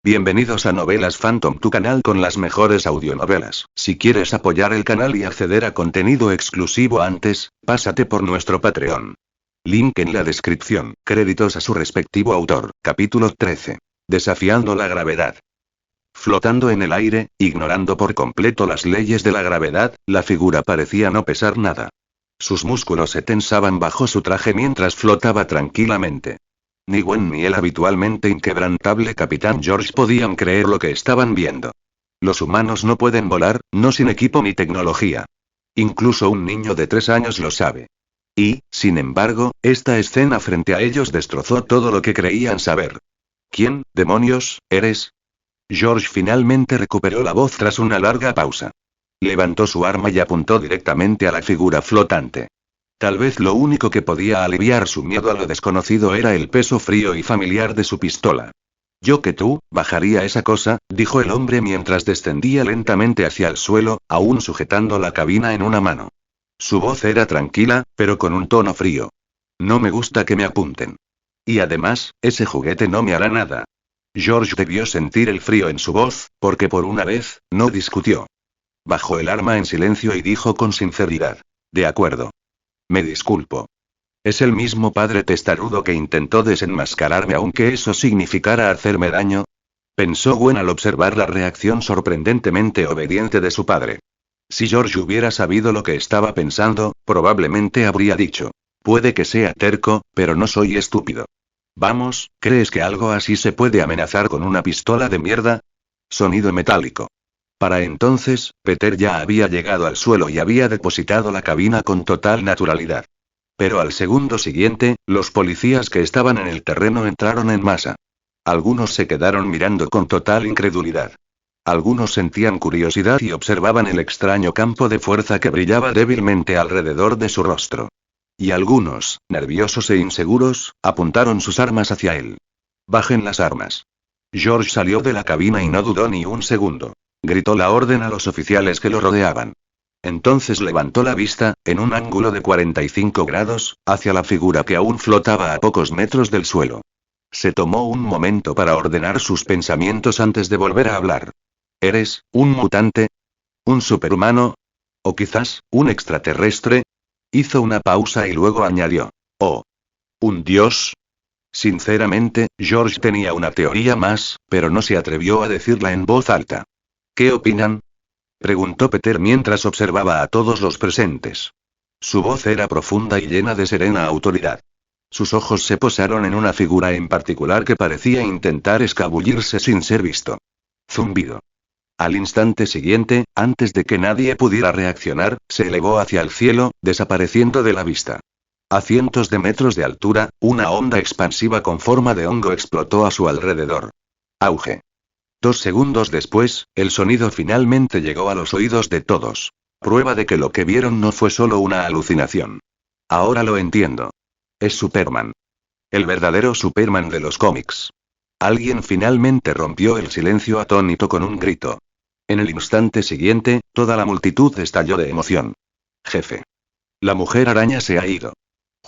Bienvenidos a Novelas Phantom, tu canal con las mejores audionovelas. Si quieres apoyar el canal y acceder a contenido exclusivo antes, pásate por nuestro Patreon. Link en la descripción. Créditos a su respectivo autor. Capítulo 13. Desafiando la gravedad. Flotando en el aire, ignorando por completo las leyes de la gravedad, la figura parecía no pesar nada. Sus músculos se tensaban bajo su traje mientras flotaba tranquilamente. Ni Gwen ni el habitualmente inquebrantable Capitán George podían creer lo que estaban viendo. Los humanos no pueden volar, no sin equipo ni tecnología. Incluso un niño de 3 años lo sabe. Y, sin embargo, esta escena frente a ellos destrozó todo lo que creían saber. ¿Quién, demonios, eres? George finalmente recuperó la voz tras una larga pausa. Levantó su arma y apuntó directamente a la figura flotante. Tal vez lo único que podía aliviar su miedo a lo desconocido era el peso frío y familiar de su pistola. «Yo que tú, bajaría esa cosa», dijo el hombre mientras descendía lentamente hacia el suelo, aún sujetando la cabina en una mano. Su voz era tranquila, pero con un tono frío. «No me gusta que me apunten. Y además, ese juguete no me hará nada». George debió sentir el frío en su voz, porque por una vez, no discutió. Bajó el arma en silencio y dijo con sinceridad: «De acuerdo. Me disculpo. Es el mismo padre testarudo que intentó desenmascararme aunque eso significara hacerme daño». Pensó Gwen al observar la reacción sorprendentemente obediente de su padre. Si George hubiera sabido lo que estaba pensando, probablemente habría dicho: «Puede que sea terco, pero no soy estúpido». «Vamos, ¿crees que algo así se puede amenazar con una pistola de mierda?» Sonido metálico. Para entonces, Peter ya había llegado al suelo y había depositado la cabina con total naturalidad. Pero al segundo siguiente, los policías que estaban en el terreno entraron en masa. Algunos se quedaron mirando con total incredulidad. Algunos sentían curiosidad y observaban el extraño campo de fuerza que brillaba débilmente alrededor de su rostro. Y algunos, nerviosos e inseguros, apuntaron sus armas hacia él. «Bajen las armas». George salió de la cabina y no dudó ni un segundo. Gritó la orden a los oficiales que lo rodeaban. Entonces levantó la vista, en un ángulo de 45 grados, hacia la figura que aún flotaba a pocos metros del suelo. Se tomó un momento para ordenar sus pensamientos antes de volver a hablar. «¿Eres un mutante? ¿Un superhumano? ¿O quizás, un extraterrestre?» Hizo una pausa y luego añadió: «¿O un dios?» Sinceramente, George tenía una teoría más, pero no se atrevió a decirla en voz alta. «¿Qué opinan?», preguntó Peter mientras observaba a todos los presentes. Su voz era profunda y llena de serena autoridad. Sus ojos se posaron en una figura en particular que parecía intentar escabullirse sin ser visto. Zumbido. Al instante siguiente, antes de que nadie pudiera reaccionar, se elevó hacia el cielo, desapareciendo de la vista. A cientos de metros de altura, una onda expansiva con forma de hongo explotó a su alrededor. Auge. 2 segundos después, el sonido finalmente llegó a los oídos de todos. Prueba de que lo que vieron no fue solo una alucinación. Ahora lo entiendo. Es Superman. El verdadero Superman de los cómics. Alguien finalmente rompió el silencio atónito con un grito. En el instante siguiente, toda la multitud estalló de emoción. «Jefe. La mujer araña se ha ido».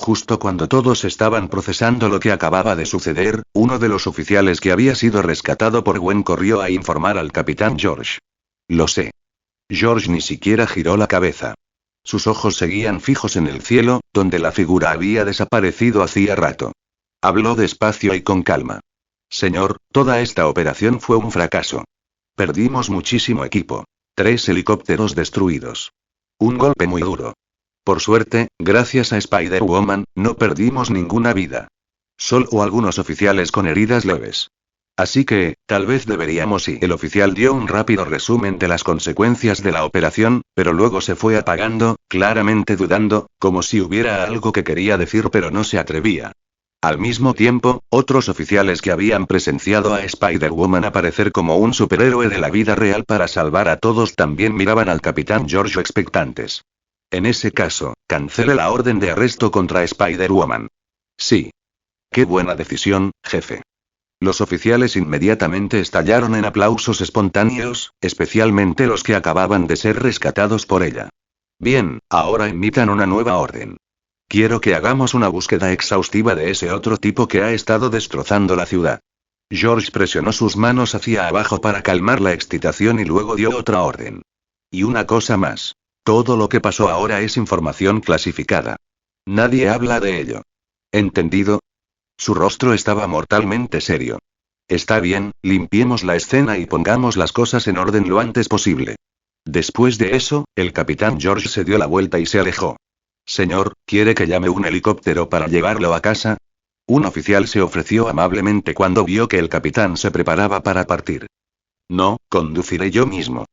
Justo cuando todos estaban procesando lo que acababa de suceder, uno de los oficiales que había sido rescatado por Gwen corrió a informar al Capitán George. «Lo sé». George ni siquiera giró la cabeza. Sus ojos seguían fijos en el cielo, donde la figura había desaparecido hacía rato. Habló despacio y con calma. «Señor, toda esta operación fue un fracaso. Perdimos muchísimo equipo. 3 helicópteros destruidos. Un golpe muy duro. Por suerte, gracias a Spider-Woman, no perdimos ninguna vida. Solo algunos oficiales con heridas leves. Así que, tal vez deberíamos ir». El oficial dio un rápido resumen de las consecuencias de la operación, pero luego se fue apagando, claramente dudando, como si hubiera algo que quería decir pero no se atrevía. Al mismo tiempo, otros oficiales que habían presenciado a Spider-Woman aparecer como un superhéroe de la vida real para salvar a todos también miraban al Capitán George expectantes. «En ese caso, cancele la orden de arresto contra Spider-Woman». «Sí». «Qué buena decisión, jefe». Los oficiales inmediatamente estallaron en aplausos espontáneos, especialmente los que acababan de ser rescatados por ella. «Bien, ahora emitan una nueva orden. Quiero que hagamos una búsqueda exhaustiva de ese otro tipo que ha estado destrozando la ciudad. George presionó sus manos hacia abajo para calmar la excitación y luego dio otra orden. Y una cosa más. Todo lo que pasó ahora es información clasificada. Nadie habla de ello. ¿Entendido? Su rostro estaba mortalmente serio. Está bien, limpiemos la escena y pongamos las cosas en orden lo antes posible. Después de eso, el capitán George se dio la vuelta y se alejó. Señor, ¿quiere que llame un helicóptero para llevarlo a casa? Un oficial se ofreció amablemente cuando vio que el capitán se preparaba para partir. No, conduciré yo mismo.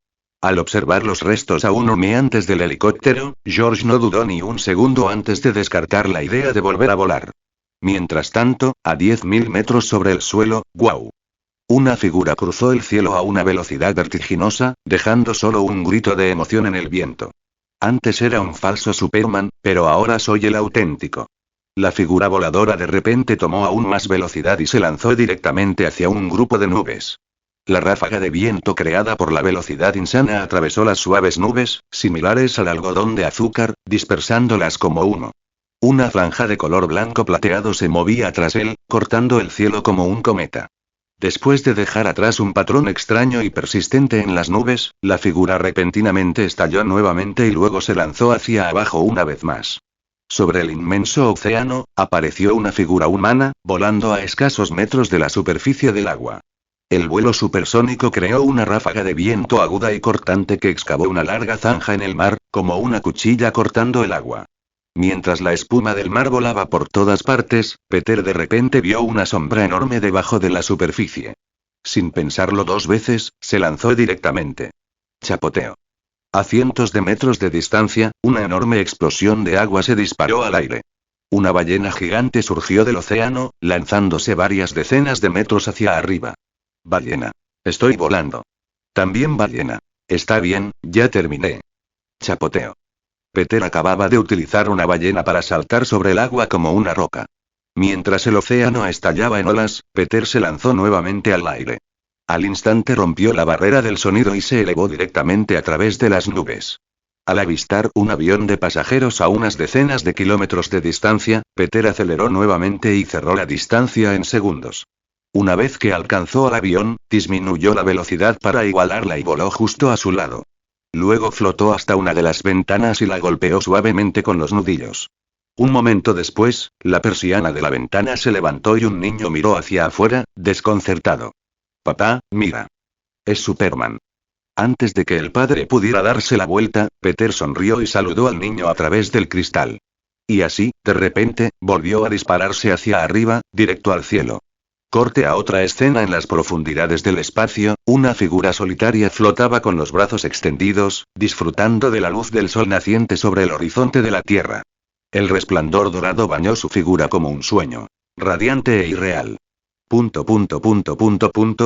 Al observar los restos aún humeantes del helicóptero, George no dudó ni un segundo antes de descartar la idea de volver a volar. Mientras tanto, a 10.000 metros sobre el suelo, ¡guau! Una figura cruzó el cielo a una velocidad vertiginosa, dejando solo un grito de emoción en el viento. Antes era un falso Superman, pero ahora soy el auténtico. La figura voladora de repente tomó aún más velocidad y se lanzó directamente hacia un grupo de nubes. La ráfaga de viento creada por la velocidad insana atravesó las suaves nubes, similares al algodón de azúcar, dispersándolas como humo. Una franja de color blanco plateado se movía tras él, cortando el cielo como un cometa. Después de dejar atrás un patrón extraño y persistente en las nubes, la figura repentinamente estalló nuevamente y luego se lanzó hacia abajo una vez más. Sobre el inmenso océano, apareció una figura humana, volando a escasos metros de la superficie del agua. El vuelo supersónico creó una ráfaga de viento aguda y cortante que excavó una larga zanja en el mar, como una cuchilla cortando el agua. Mientras la espuma del mar volaba por todas partes, Peter de repente vio una sombra enorme debajo de la superficie. Sin pensarlo dos veces, se lanzó directamente. Chapoteo. A cientos de metros de distancia, una enorme explosión de agua se disparó al aire. Una ballena gigante surgió del océano, lanzándose varias decenas de metros hacia arriba. Ballena. Estoy volando. También ballena. Está bien, ya terminé. Chapoteo. Peter acababa de utilizar una ballena para saltar sobre el agua como una roca. Mientras el océano estallaba en olas, Peter se lanzó nuevamente al aire. Al instante rompió la barrera del sonido y se elevó directamente a través de las nubes. Al avistar un avión de pasajeros a unas decenas de kilómetros de distancia, Peter aceleró nuevamente y cerró la distancia en segundos. Una vez que alcanzó al avión, disminuyó la velocidad para igualarla y voló justo a su lado. Luego flotó hasta una de las ventanas y la golpeó suavemente con los nudillos. Un momento después, la persiana de la ventana se levantó y un niño miró hacia afuera, desconcertado. Papá, mira. Es Superman. Antes de que el padre pudiera darse la vuelta, Peter sonrió y saludó al niño a través del cristal. Y así, de repente, volvió a dispararse hacia arriba, directo al cielo. Corte a otra escena en las profundidades del espacio, una figura solitaria flotaba con los brazos extendidos, disfrutando de la luz del sol naciente sobre el horizonte de la Tierra. El resplandor dorado bañó su figura como un sueño. Radiante e irreal.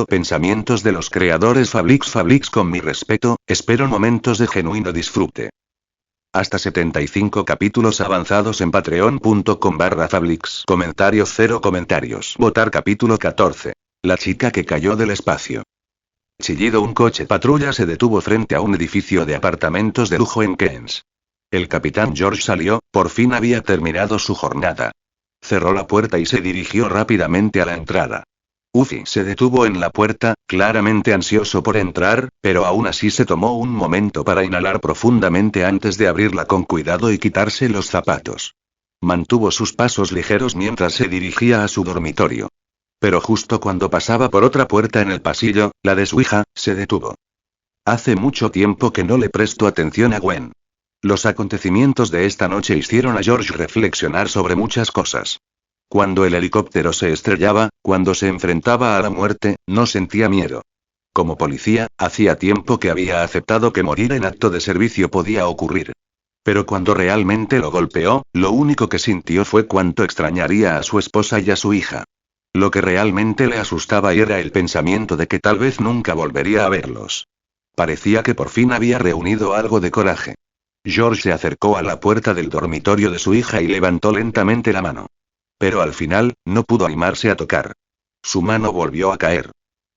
Pensamientos de los creadores Fablix con mi respeto, espero momentos de genuino disfrute. Hasta 75 capítulos avanzados en patreon.com/Fablix. Comentario 0 comentarios. Votar capítulo 14. La chica que cayó del espacio. Chillido. Un coche patrulla se detuvo frente a un edificio de apartamentos de lujo en Keynes. El capitán George salió, por fin había terminado su jornada. Cerró la puerta y se dirigió rápidamente a la entrada. Uzi se detuvo en la puerta, claramente ansioso por entrar, pero aún así se tomó un momento para inhalar profundamente antes de abrirla con cuidado y quitarse los zapatos. Mantuvo sus pasos ligeros mientras se dirigía a su dormitorio. Pero justo cuando pasaba por otra puerta en el pasillo, la de su hija, se detuvo. Hace mucho tiempo que no le prestó atención a Gwen. Los acontecimientos de esta noche hicieron a George reflexionar sobre muchas cosas. Cuando el helicóptero se estrellaba, cuando se enfrentaba a la muerte, no sentía miedo. Como policía, hacía tiempo que había aceptado que morir en acto de servicio podía ocurrir. Pero cuando realmente lo golpeó, lo único que sintió fue cuánto extrañaría a su esposa y a su hija. Lo que realmente le asustaba era el pensamiento de que tal vez nunca volvería a verlos. Parecía que por fin había reunido algo de coraje. George se acercó a la puerta del dormitorio de su hija y levantó lentamente la mano. Pero al final, no pudo animarse a tocar. Su mano volvió a caer.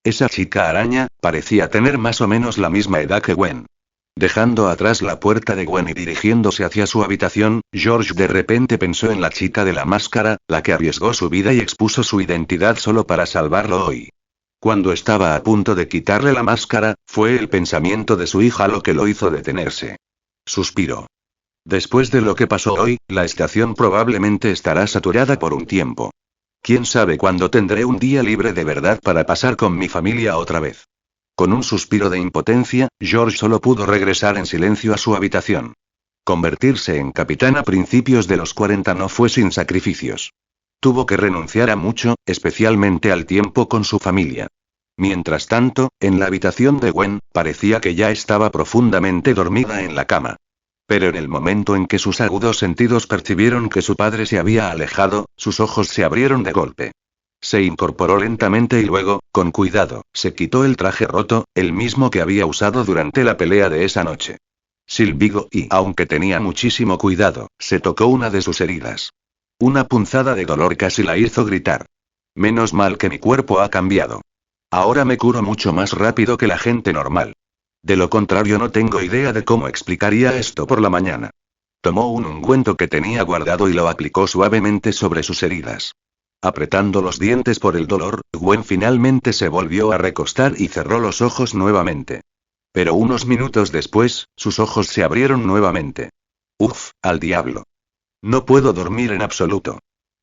Esa chica araña, parecía tener más o menos la misma edad que Gwen. Dejando atrás la puerta de Gwen y dirigiéndose hacia su habitación, George de repente pensó en la chica de la máscara, la que arriesgó su vida y expuso su identidad solo para salvarlo hoy. Cuando estaba a punto de quitarle la máscara, fue el pensamiento de su hija lo que lo hizo detenerse. Suspiró. Después de lo que pasó hoy, la estación probablemente estará saturada por un tiempo. ¿Quién sabe cuándo tendré un día libre de verdad para pasar con mi familia otra vez? Con un suspiro de impotencia, George solo pudo regresar en silencio a su habitación. Convertirse en capitán a principios de los 40 no fue sin sacrificios. Tuvo que renunciar a mucho, especialmente al tiempo con su familia. Mientras tanto, en la habitación de Gwen, parecía que ya estaba profundamente dormida en la cama. Pero en el momento en que sus agudos sentidos percibieron que su padre se había alejado, sus ojos se abrieron de golpe. Se incorporó lentamente y luego, con cuidado, se quitó el traje roto, el mismo que había usado durante la pelea de esa noche. Silbió y, aunque tenía muchísimo cuidado, se tocó una de sus heridas. Una punzada de dolor casi la hizo gritar. Menos mal que mi cuerpo ha cambiado. Ahora me curo mucho más rápido que la gente normal. De lo contrario no tengo idea de cómo explicaría esto por la mañana. Tomó un ungüento que tenía guardado y lo aplicó suavemente sobre sus heridas. Apretando los dientes por el dolor, Gwen finalmente se volvió a recostar y cerró los ojos nuevamente. Pero unos minutos después, sus ojos se abrieron nuevamente. Uf, al diablo. No puedo dormir en absoluto.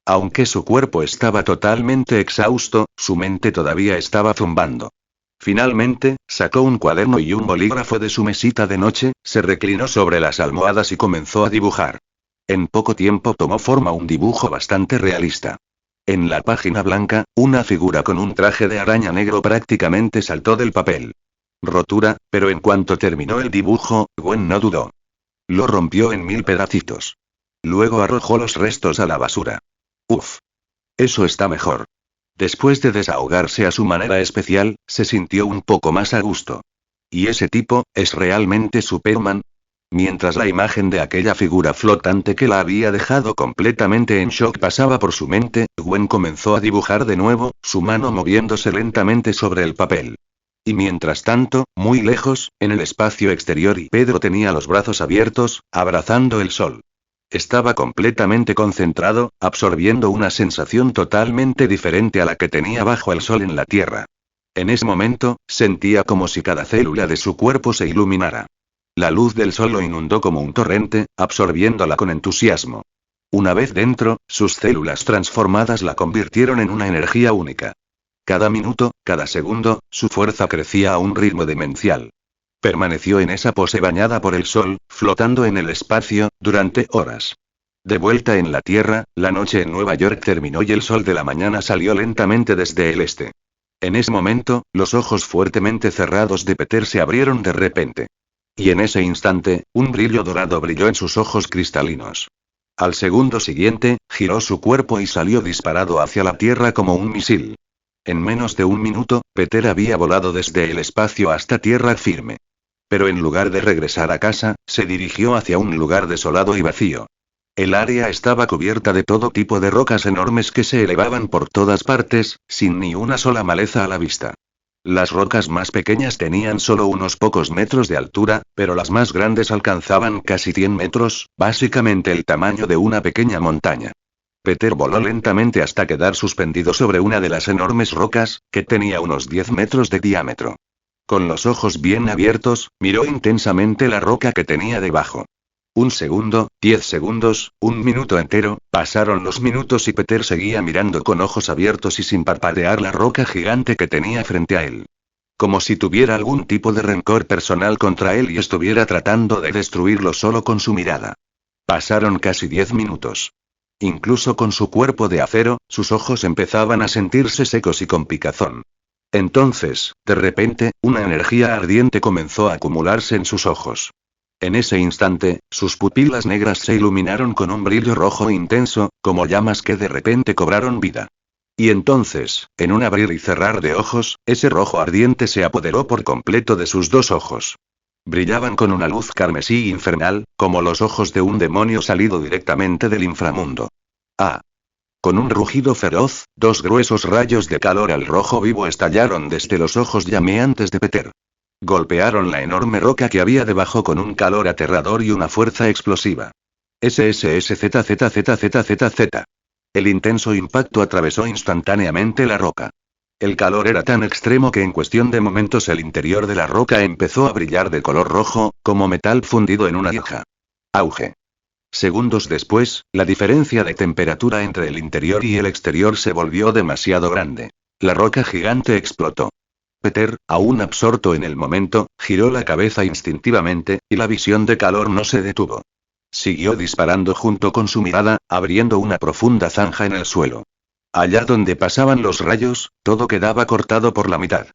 Aunque su cuerpo estaba totalmente exhausto, su mente todavía estaba zumbando. Finalmente, sacó un cuaderno y un bolígrafo de su mesita de noche, se reclinó sobre las almohadas y comenzó a dibujar. En poco tiempo tomó forma un dibujo bastante realista. En la página blanca, una figura con un traje de araña negro prácticamente saltó del papel. Rotura, pero en cuanto terminó el dibujo, Gwen no dudó. Lo rompió en 1000 pedacitos. Luego arrojó los restos a la basura. Uf. Eso está mejor. Después de desahogarse a su manera especial, se sintió un poco más a gusto. ¿Y ese tipo, es realmente Superman? Mientras la imagen de aquella figura flotante que la había dejado completamente en shock pasaba por su mente, Gwen comenzó a dibujar de nuevo, su mano moviéndose lentamente sobre el papel. Y mientras tanto, muy lejos, en el espacio exterior y Pedro tenía los brazos abiertos, abrazando el sol. Estaba completamente concentrado, absorbiendo una sensación totalmente diferente a la que tenía bajo el sol en la Tierra. En ese momento, sentía como si cada célula de su cuerpo se iluminara. La luz del sol lo inundó como un torrente, absorbiéndola con entusiasmo. Una vez dentro, sus células transformadas la convirtieron en una energía única. Cada minuto, cada segundo, su fuerza crecía a un ritmo demencial. Permaneció en esa pose bañada por el sol, flotando en el espacio, durante horas. De vuelta en la Tierra, la noche en Nueva York terminó y el sol de la mañana salió lentamente desde el este. En ese momento, los ojos fuertemente cerrados de Peter se abrieron de repente. Y en ese instante, un brillo dorado brilló en sus ojos cristalinos. Al segundo siguiente, giró su cuerpo y salió disparado hacia la Tierra como un misil. En menos de un minuto, Peter había volado desde el espacio hasta tierra firme. Pero en lugar de regresar a casa, se dirigió hacia un lugar desolado y vacío. El área estaba cubierta de todo tipo de rocas enormes que se elevaban por todas partes, sin ni una sola maleza a la vista. Las rocas más pequeñas tenían solo unos pocos metros de altura, pero las más grandes alcanzaban casi 100 metros, básicamente el tamaño de una pequeña montaña. Peter voló lentamente hasta quedar suspendido sobre una de las enormes rocas, que tenía unos 10 metros de diámetro. Con los ojos bien abiertos, miró intensamente la roca que tenía debajo. Un segundo, 10 segundos, un minuto entero, pasaron los minutos y Peter seguía mirando con ojos abiertos y sin parpadear la roca gigante que tenía frente a él. Como si tuviera algún tipo de rencor personal contra él y estuviera tratando de destruirlo solo con su mirada. Pasaron casi 10 minutos. Incluso con su cuerpo de acero, sus ojos empezaban a sentirse secos y con picazón. Entonces, de repente, una energía ardiente comenzó a acumularse en sus ojos. En ese instante, sus pupilas negras se iluminaron con un brillo rojo intenso, como llamas que de repente cobraron vida. Y entonces, en un abrir y cerrar de ojos, ese rojo ardiente se apoderó por completo de sus dos ojos. Brillaban con una luz carmesí infernal, como los ojos de un demonio salido directamente del inframundo. ¡Ah! Con un rugido feroz, dos gruesos rayos de calor al rojo vivo estallaron desde los ojos llameantes de Peter. Golpearon la enorme roca que había debajo con un calor aterrador y una fuerza explosiva. SSSZZZZZZ. El intenso impacto atravesó instantáneamente la roca. El calor era tan extremo que en cuestión de momentos el interior de la roca empezó a brillar de color rojo, como metal fundido en una hija. Auge. Segundos después, la diferencia de temperatura entre el interior y el exterior se volvió demasiado grande. La roca gigante explotó. Peter, aún absorto en el momento, giró la cabeza instintivamente, y la visión de calor no se detuvo. Siguió disparando junto con su mirada, abriendo una profunda zanja en el suelo. Allá donde pasaban los rayos, todo quedaba cortado por la mitad.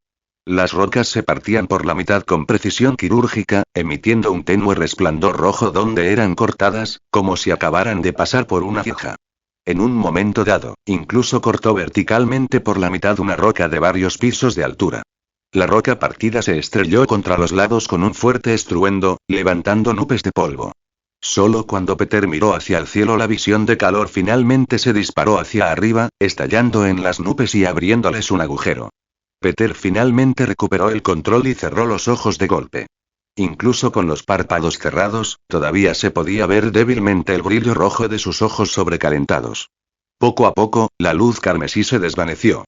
Las rocas se partían por la mitad con precisión quirúrgica, emitiendo un tenue resplandor rojo donde eran cortadas, como si acabaran de pasar por una aguja. En un momento dado, incluso cortó verticalmente por la mitad una roca de varios pisos de altura. La roca partida se estrelló contra los lados con un fuerte estruendo, levantando nubes de polvo. Solo cuando Peter miró hacia el cielo la visión de calor finalmente se disparó hacia arriba, estallando en las nubes y abriéndoles un agujero. Peter finalmente recuperó el control y cerró los ojos de golpe. Incluso con los párpados cerrados, todavía se podía ver débilmente el brillo rojo de sus ojos sobrecalentados. Poco a poco, la luz carmesí se desvaneció.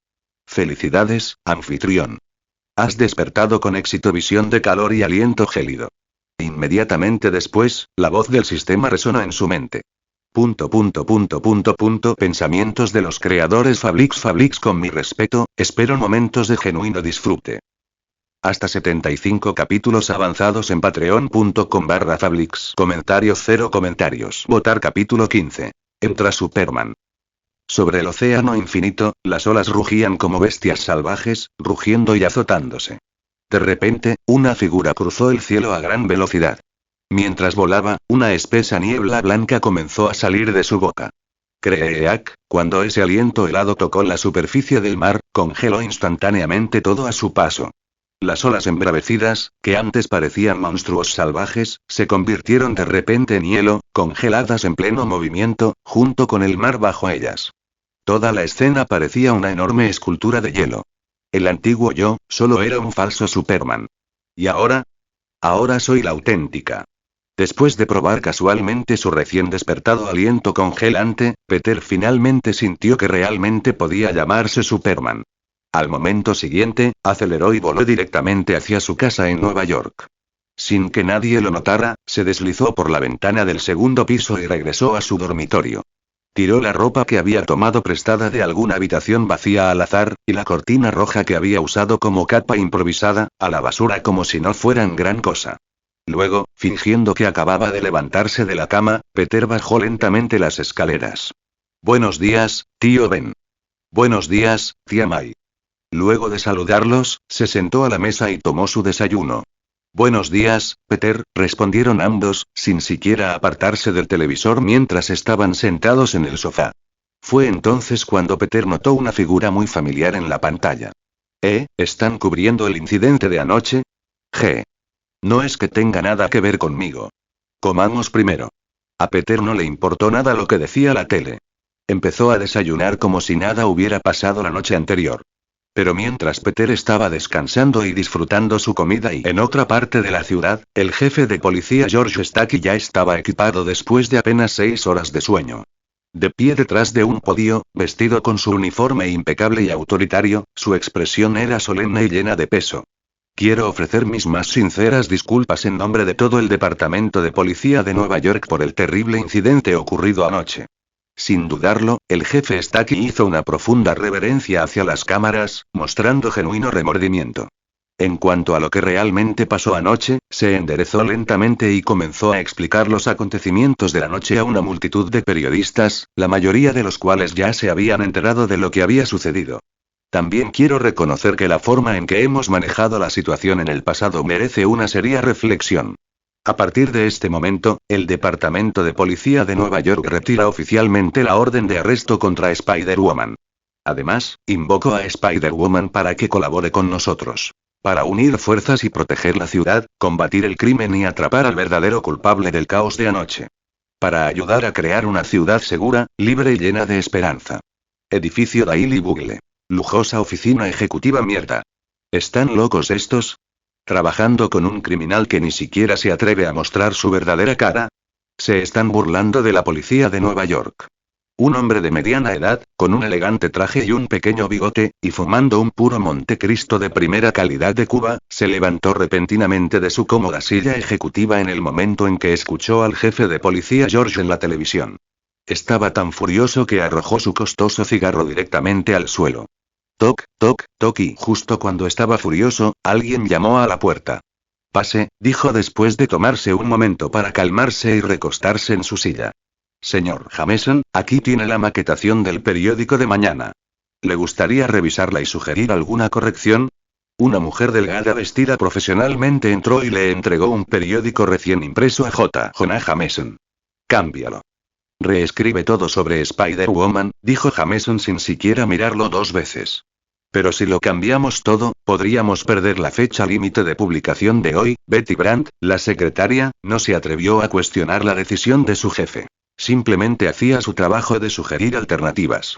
Felicidades, anfitrión. Has despertado con éxito visión de calor y aliento gélido. Inmediatamente después, la voz del sistema resonó en su mente. Pensamientos de los creadores Fablix con mi respeto, espero momentos de genuino disfrute. Hasta 75 capítulos avanzados en patreon.com/Fablix. Comentario 0 comentarios. Votar capítulo 15. Entra Superman. Sobre el océano infinito, las olas rugían como bestias salvajes, rugiendo y azotándose. De repente, una figura cruzó el cielo a gran velocidad. Mientras volaba, una espesa niebla blanca comenzó a salir de su boca. Creak, cuando ese aliento helado tocó la superficie del mar, congeló instantáneamente todo a su paso. Las olas embravecidas, que antes parecían monstruos salvajes, se convirtieron de repente en hielo, congeladas en pleno movimiento, junto con el mar bajo ellas. Toda la escena parecía una enorme escultura de hielo. El antiguo yo, solo era un falso Superman. ¿Y ahora? Ahora soy la auténtica. Después de probar casualmente su recién despertado aliento congelante, Peter finalmente sintió que realmente podía llamarse Superman. Al momento siguiente, aceleró y voló directamente hacia su casa en Nueva York. Sin que nadie lo notara, se deslizó por la ventana del segundo piso y regresó a su dormitorio. Tiró la ropa que había tomado prestada de alguna habitación vacía al azar, y la cortina roja que había usado como capa improvisada, a la basura como si no fueran gran cosa. Luego, fingiendo que acababa de levantarse de la cama, Peter bajó lentamente las escaleras. Buenos días, tío Ben. Buenos días, tía May. Luego de saludarlos, se sentó a la mesa y tomó su desayuno. Buenos días, Peter, respondieron ambos, sin siquiera apartarse del televisor mientras estaban sentados en el sofá. Fue entonces cuando Peter notó una figura muy familiar en la pantalla. ¿Están cubriendo el incidente de anoche? No es que tenga nada que ver conmigo. Comamos primero. A Peter no le importó nada lo que decía la tele. Empezó a desayunar como si nada hubiera pasado la noche anterior. Pero mientras Peter estaba descansando y disfrutando su comida y en otra parte de la ciudad, el jefe de policía George Stacky ya estaba equipado después de apenas 6 horas de sueño. De pie detrás de un podio, vestido con su uniforme impecable y autoritario, su expresión era solemne y llena de peso. Quiero ofrecer mis más sinceras disculpas en nombre de todo el Departamento de Policía de Nueva York por el terrible incidente ocurrido anoche. Sin dudarlo, el jefe Stacky hizo una profunda reverencia hacia las cámaras, mostrando genuino remordimiento. En cuanto a lo que realmente pasó anoche, se enderezó lentamente y comenzó a explicar los acontecimientos de la noche a una multitud de periodistas, la mayoría de los cuales ya se habían enterado de lo que había sucedido. También quiero reconocer que la forma en que hemos manejado la situación en el pasado merece una seria reflexión. A partir de este momento, el Departamento de Policía de Nueva York retira oficialmente la orden de arresto contra Spider-Woman. Además, invoco a Spider-Woman para que colabore con nosotros. Para unir fuerzas y proteger la ciudad, combatir el crimen y atrapar al verdadero culpable del caos de anoche. Para ayudar a crear una ciudad segura, libre y llena de esperanza. Edificio Daily Bugle. Lujosa oficina ejecutiva mierda. ¿Están locos estos? ¿Trabajando con un criminal que ni siquiera se atreve a mostrar su verdadera cara? Se están burlando de la policía de Nueva York. Un hombre de mediana edad, con un elegante traje y un pequeño bigote, y fumando un puro Montecristo de primera calidad de Cuba, se levantó repentinamente de su cómoda silla ejecutiva en el momento en que escuchó al jefe de policía George en la televisión. Estaba tan furioso que arrojó su costoso cigarro directamente al suelo. Toc, toc, toc, y justo cuando estaba furioso, alguien llamó a la puerta. Pase, dijo después de tomarse un momento para calmarse y recostarse en su silla. Señor Jameson, aquí tiene la maquetación del periódico de mañana. ¿Le gustaría revisarla y sugerir alguna corrección? Una mujer delgada vestida profesionalmente entró y le entregó un periódico recién impreso a Jonah Jameson. Cámbialo. Reescribe todo sobre Spider-Woman, dijo Jameson sin siquiera mirarlo dos veces. Pero si lo cambiamos todo, podríamos perder la fecha límite de publicación de hoy. Betty Brandt, la secretaria, no se atrevió a cuestionar la decisión de su jefe. Simplemente hacía su trabajo de sugerir alternativas.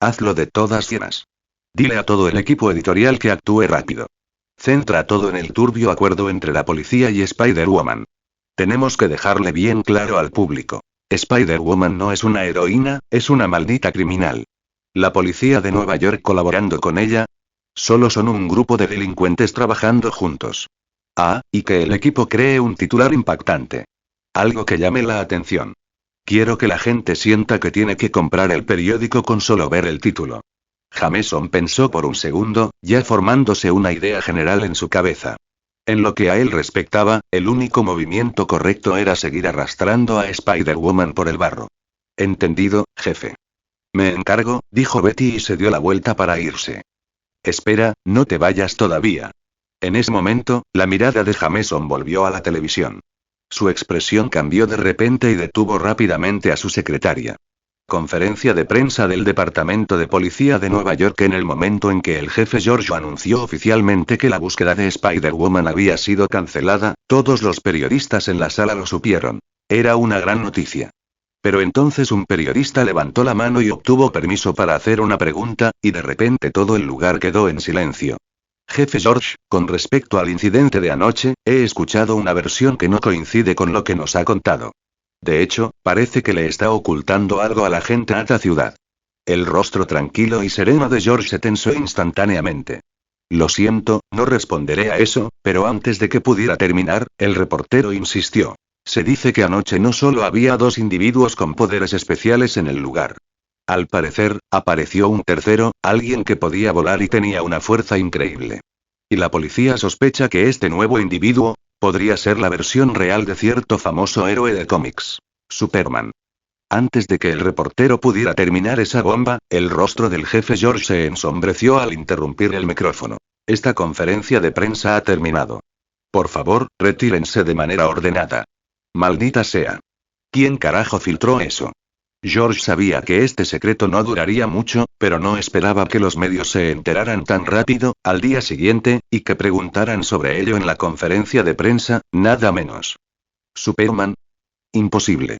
Hazlo de todas llenas. Dile a todo el equipo editorial que actúe rápido. Centra todo en el turbio acuerdo entre la policía y Spider-Woman. Tenemos que dejarle bien claro al público. Spider-Woman no es una heroína, es una maldita criminal. La policía de Nueva York colaborando con ella. Solo son un grupo de delincuentes trabajando juntos. Ah, y que el equipo cree un titular impactante. Algo que llame la atención. Quiero que la gente sienta que tiene que comprar el periódico con solo ver el título. Jameson pensó por un segundo, ya formándose una idea general en su cabeza. En lo que a él respectaba, el único movimiento correcto era seguir arrastrando a Spider-Woman por el barro. Entendido, jefe. Me encargo, dijo Betty y se dio la vuelta para irse. Espera, no te vayas todavía. En ese momento, la mirada de Jameson volvió a la televisión. Su expresión cambió de repente y detuvo rápidamente a su secretaria. Conferencia de prensa del Departamento de Policía de Nueva York en el momento en que el jefe George anunció oficialmente que la búsqueda de Spider-Woman había sido cancelada, todos los periodistas en la sala lo supieron. Era una gran noticia. Pero entonces un periodista levantó la mano y obtuvo permiso para hacer una pregunta, y de repente todo el lugar quedó en silencio. Jefe George, con respecto al incidente de anoche, he escuchado una versión que no coincide con lo que nos ha contado. De hecho, parece que le está ocultando algo a la gente de esta ciudad. El rostro tranquilo y sereno de George se tensó instantáneamente. Lo siento, no responderé a eso, pero antes de que pudiera terminar, el reportero insistió. Se dice que anoche no solo había dos individuos con poderes especiales en el lugar. Al parecer, apareció un tercero, alguien que podía volar y tenía una fuerza increíble. Y la policía sospecha que este nuevo individuo podría ser la versión real de cierto famoso héroe de cómics, Superman. Antes de que el reportero pudiera terminar esa bomba, el rostro del jefe George se ensombreció al interrumpir el micrófono. Esta conferencia de prensa ha terminado. Por favor, retírense de manera ordenada. Maldita sea. ¿Quién carajo filtró eso? George sabía que este secreto no duraría mucho, pero no esperaba que los medios se enteraran tan rápido, al día siguiente, y que preguntaran sobre ello en la conferencia de prensa, nada menos. ¿Superman? Imposible.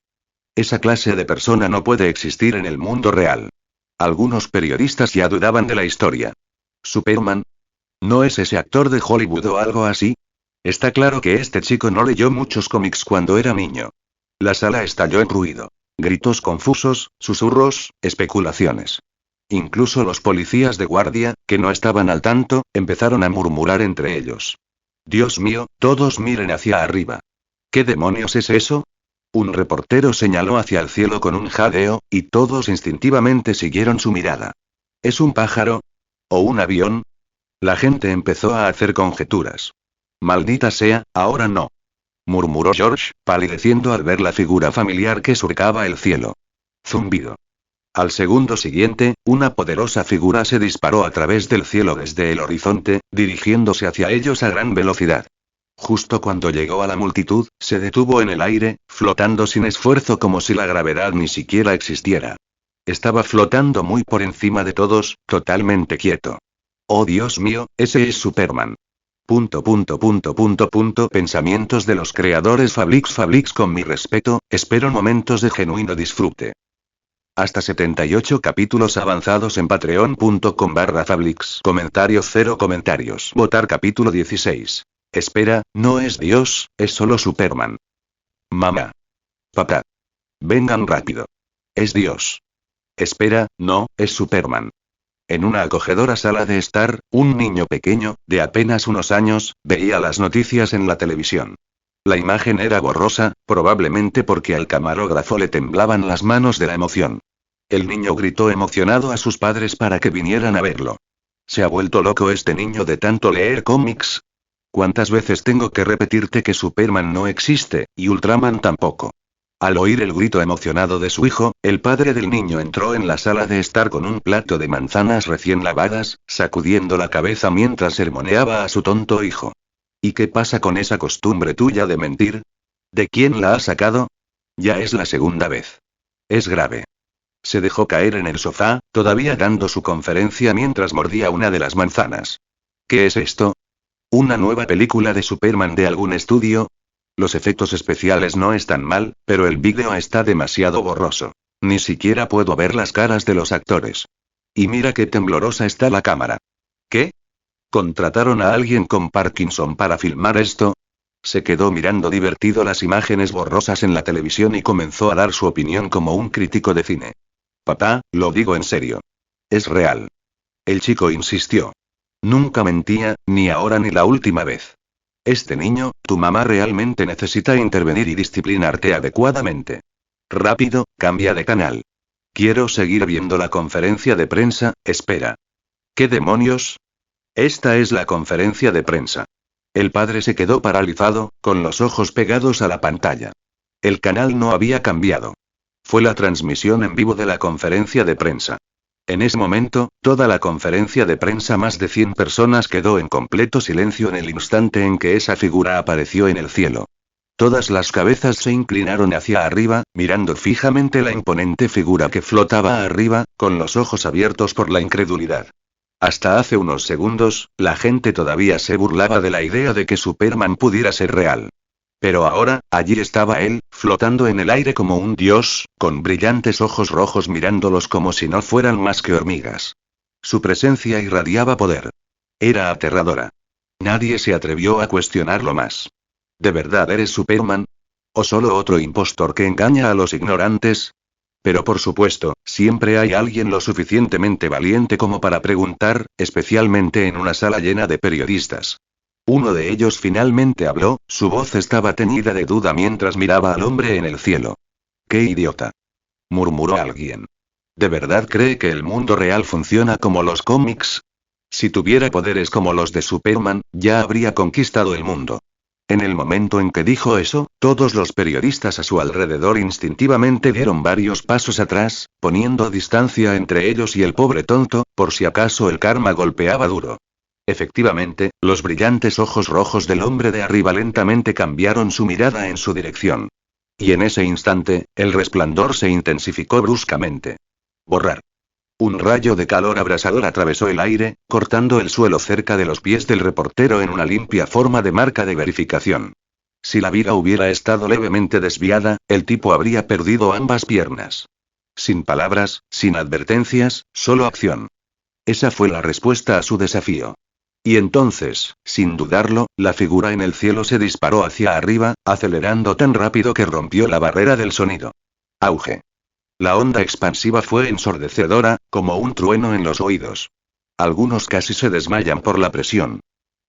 Esa clase de persona no puede existir en el mundo real. Algunos periodistas ya dudaban de la historia. ¿Superman? ¿No es ese actor de Hollywood o algo así? Está claro que este chico no leyó muchos cómics cuando era niño. La sala estalló en ruido. Gritos confusos, susurros, especulaciones. Incluso los policías de guardia, que no estaban al tanto, empezaron a murmurar entre ellos. Dios mío, todos miren hacia arriba. ¿Qué demonios es eso? Un reportero señaló hacia el cielo con un jadeo, y todos instintivamente siguieron su mirada. ¿Es un pájaro? ¿O un avión? La gente empezó a hacer conjeturas. Maldita sea, ahora no. Murmuró George, palideciendo al ver la figura familiar que surcaba el cielo. Zumbido. Al segundo siguiente, una poderosa figura se disparó a través del cielo desde el horizonte, dirigiéndose hacia ellos a gran velocidad. Justo cuando llegó a la multitud, se detuvo en el aire, flotando sin esfuerzo como si la gravedad ni siquiera existiera. Estaba flotando muy por encima de todos, totalmente quieto. Oh Dios mío, ese es Superman. Pensamientos de los creadores Fablix con mi respeto, espero momentos de genuino disfrute. Hasta 78 capítulos avanzados en patreon.com/Fablix. Comentarios 0 comentarios. Votar capítulo 16. Espera, no es Dios, es solo Superman. Mamá. Papá. Vengan rápido. Es Dios. Espera, no, es Superman. En una acogedora sala de estar, un niño pequeño, de apenas unos años, veía las noticias en la televisión. La imagen era borrosa, probablemente porque al camarógrafo le temblaban las manos de la emoción. El niño gritó emocionado a sus padres para que vinieran a verlo. ¿Se ha vuelto loco este niño de tanto leer cómics? ¿Cuántas veces tengo que repetirte que Superman no existe, y Ultraman tampoco? Al oír el grito emocionado de su hijo, el padre del niño entró en la sala de estar con un plato de manzanas recién lavadas, sacudiendo la cabeza mientras sermoneaba a su tonto hijo. ¿Y qué pasa con esa costumbre tuya de mentir? ¿De quién la has sacado? Ya es la segunda vez. Es grave. Se dejó caer en el sofá, todavía dando su conferencia mientras mordía una de las manzanas. ¿Qué es esto? ¿Una nueva película de Superman de algún estudio? Los efectos especiales no están mal, pero el vídeo está demasiado borroso. Ni siquiera puedo ver las caras de los actores. Y mira qué temblorosa está la cámara. ¿Qué? ¿Contrataron a alguien con Parkinson para filmar esto? Se quedó mirando divertido las imágenes borrosas en la televisión y comenzó a dar su opinión como un crítico de cine. Papá, lo digo en serio. Es real. El chico insistió. Nunca mentía, ni ahora ni la última vez. Este niño, tu mamá realmente necesita intervenir y disciplinarte adecuadamente. Rápido, cambia de canal. Quiero seguir viendo la conferencia de prensa, espera. ¿Qué demonios? Esta es la conferencia de prensa. El padre se quedó paralizado, con los ojos pegados a la pantalla. El canal no había cambiado. Fue la transmisión en vivo de la conferencia de prensa. En ese momento, toda la conferencia de prensa, más de 100 personas, quedó en completo silencio en el instante en que esa figura apareció en el cielo. Todas las cabezas se inclinaron hacia arriba, mirando fijamente la imponente figura que flotaba arriba, con los ojos abiertos por la incredulidad. Hasta hace unos segundos, la gente todavía se burlaba de la idea de que Superman pudiera ser real. Pero ahora, allí estaba él, flotando en el aire como un dios, con brillantes ojos rojos mirándolos como si no fueran más que hormigas. Su presencia irradiaba poder. Era aterradora. Nadie se atrevió a cuestionarlo más. ¿De verdad eres Superman? ¿O solo otro impostor que engaña a los ignorantes? Pero por supuesto, siempre hay alguien lo suficientemente valiente como para preguntar, especialmente en una sala llena de periodistas. Uno de ellos finalmente habló, su voz estaba teñida de duda mientras miraba al hombre en el cielo. ¡Qué idiota!, murmuró alguien. ¿De verdad cree que el mundo real funciona como los cómics? Si tuviera poderes como los de Superman, ya habría conquistado el mundo. En el momento en que dijo eso, todos los periodistas a su alrededor instintivamente dieron varios pasos atrás, poniendo distancia entre ellos y el pobre tonto, por si acaso el karma golpeaba duro. Efectivamente, los brillantes ojos rojos del hombre de arriba lentamente cambiaron su mirada en su dirección. Y en ese instante, el resplandor se intensificó bruscamente. Borrar. Un rayo de calor abrasador atravesó el aire, cortando el suelo cerca de los pies del reportero en una limpia forma de marca de verificación. Si la viga hubiera estado levemente desviada, el tipo habría perdido ambas piernas. Sin palabras, sin advertencias, solo acción. Esa fue la respuesta a su desafío. Y entonces, sin dudarlo, la figura en el cielo se disparó hacia arriba, acelerando tan rápido que rompió la barrera del sonido. Auge. La onda expansiva fue ensordecedora, como un trueno en los oídos. Algunos casi se desmayan por la presión.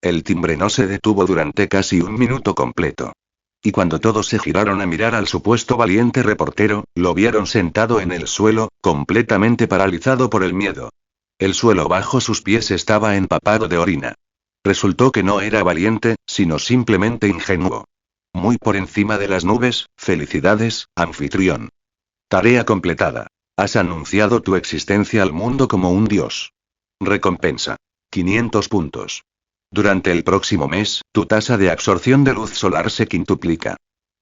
El timbre no se detuvo durante casi un minuto completo. Y cuando todos se giraron a mirar al supuesto valiente reportero, lo vieron sentado en el suelo, completamente paralizado por el miedo. El suelo bajo sus pies estaba empapado de orina. Resultó que no era valiente, sino simplemente ingenuo. Muy por encima de las nubes, felicidades, anfitrión. Tarea completada. Has anunciado tu existencia al mundo como un dios. Recompensa. 500 puntos. Durante el próximo mes, tu tasa de absorción de luz solar se quintuplica.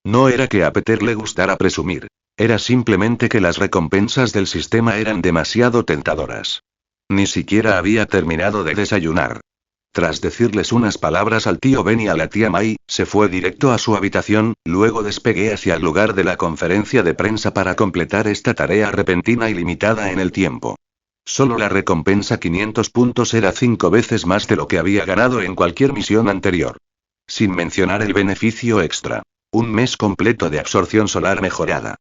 No era que a Peter le gustara presumir. Era simplemente que las recompensas del sistema eran demasiado tentadoras. Ni siquiera había terminado de desayunar. Tras decirles unas palabras al tío Ben y a la tía May, se fue directo a su habitación, luego despegué hacia el lugar de la conferencia de prensa para completar esta tarea repentina y limitada en el tiempo. Solo la recompensa 500 puntos era 5 veces más de lo que había ganado en cualquier misión anterior. Sin mencionar el beneficio extra. Un mes completo de absorción solar mejorada.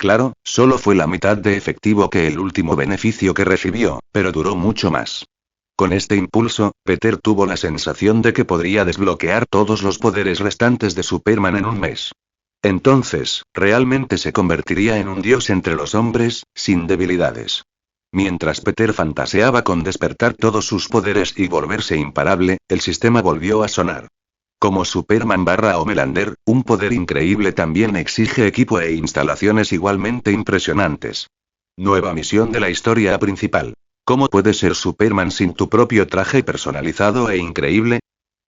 Claro, solo fue la mitad de efectivo que el último beneficio que recibió, pero duró mucho más. Con este impulso, Peter tuvo la sensación de que podría desbloquear todos los poderes restantes de Superman en un mes. Entonces, realmente se convertiría en un dios entre los hombres, sin debilidades. Mientras Peter fantaseaba con despertar todos sus poderes y volverse imparable, el sistema volvió a sonar. Como Superman / Homelander, un poder increíble también exige equipo e instalaciones igualmente impresionantes. Nueva misión de la historia principal. ¿Cómo puedes ser Superman sin tu propio traje personalizado e increíble?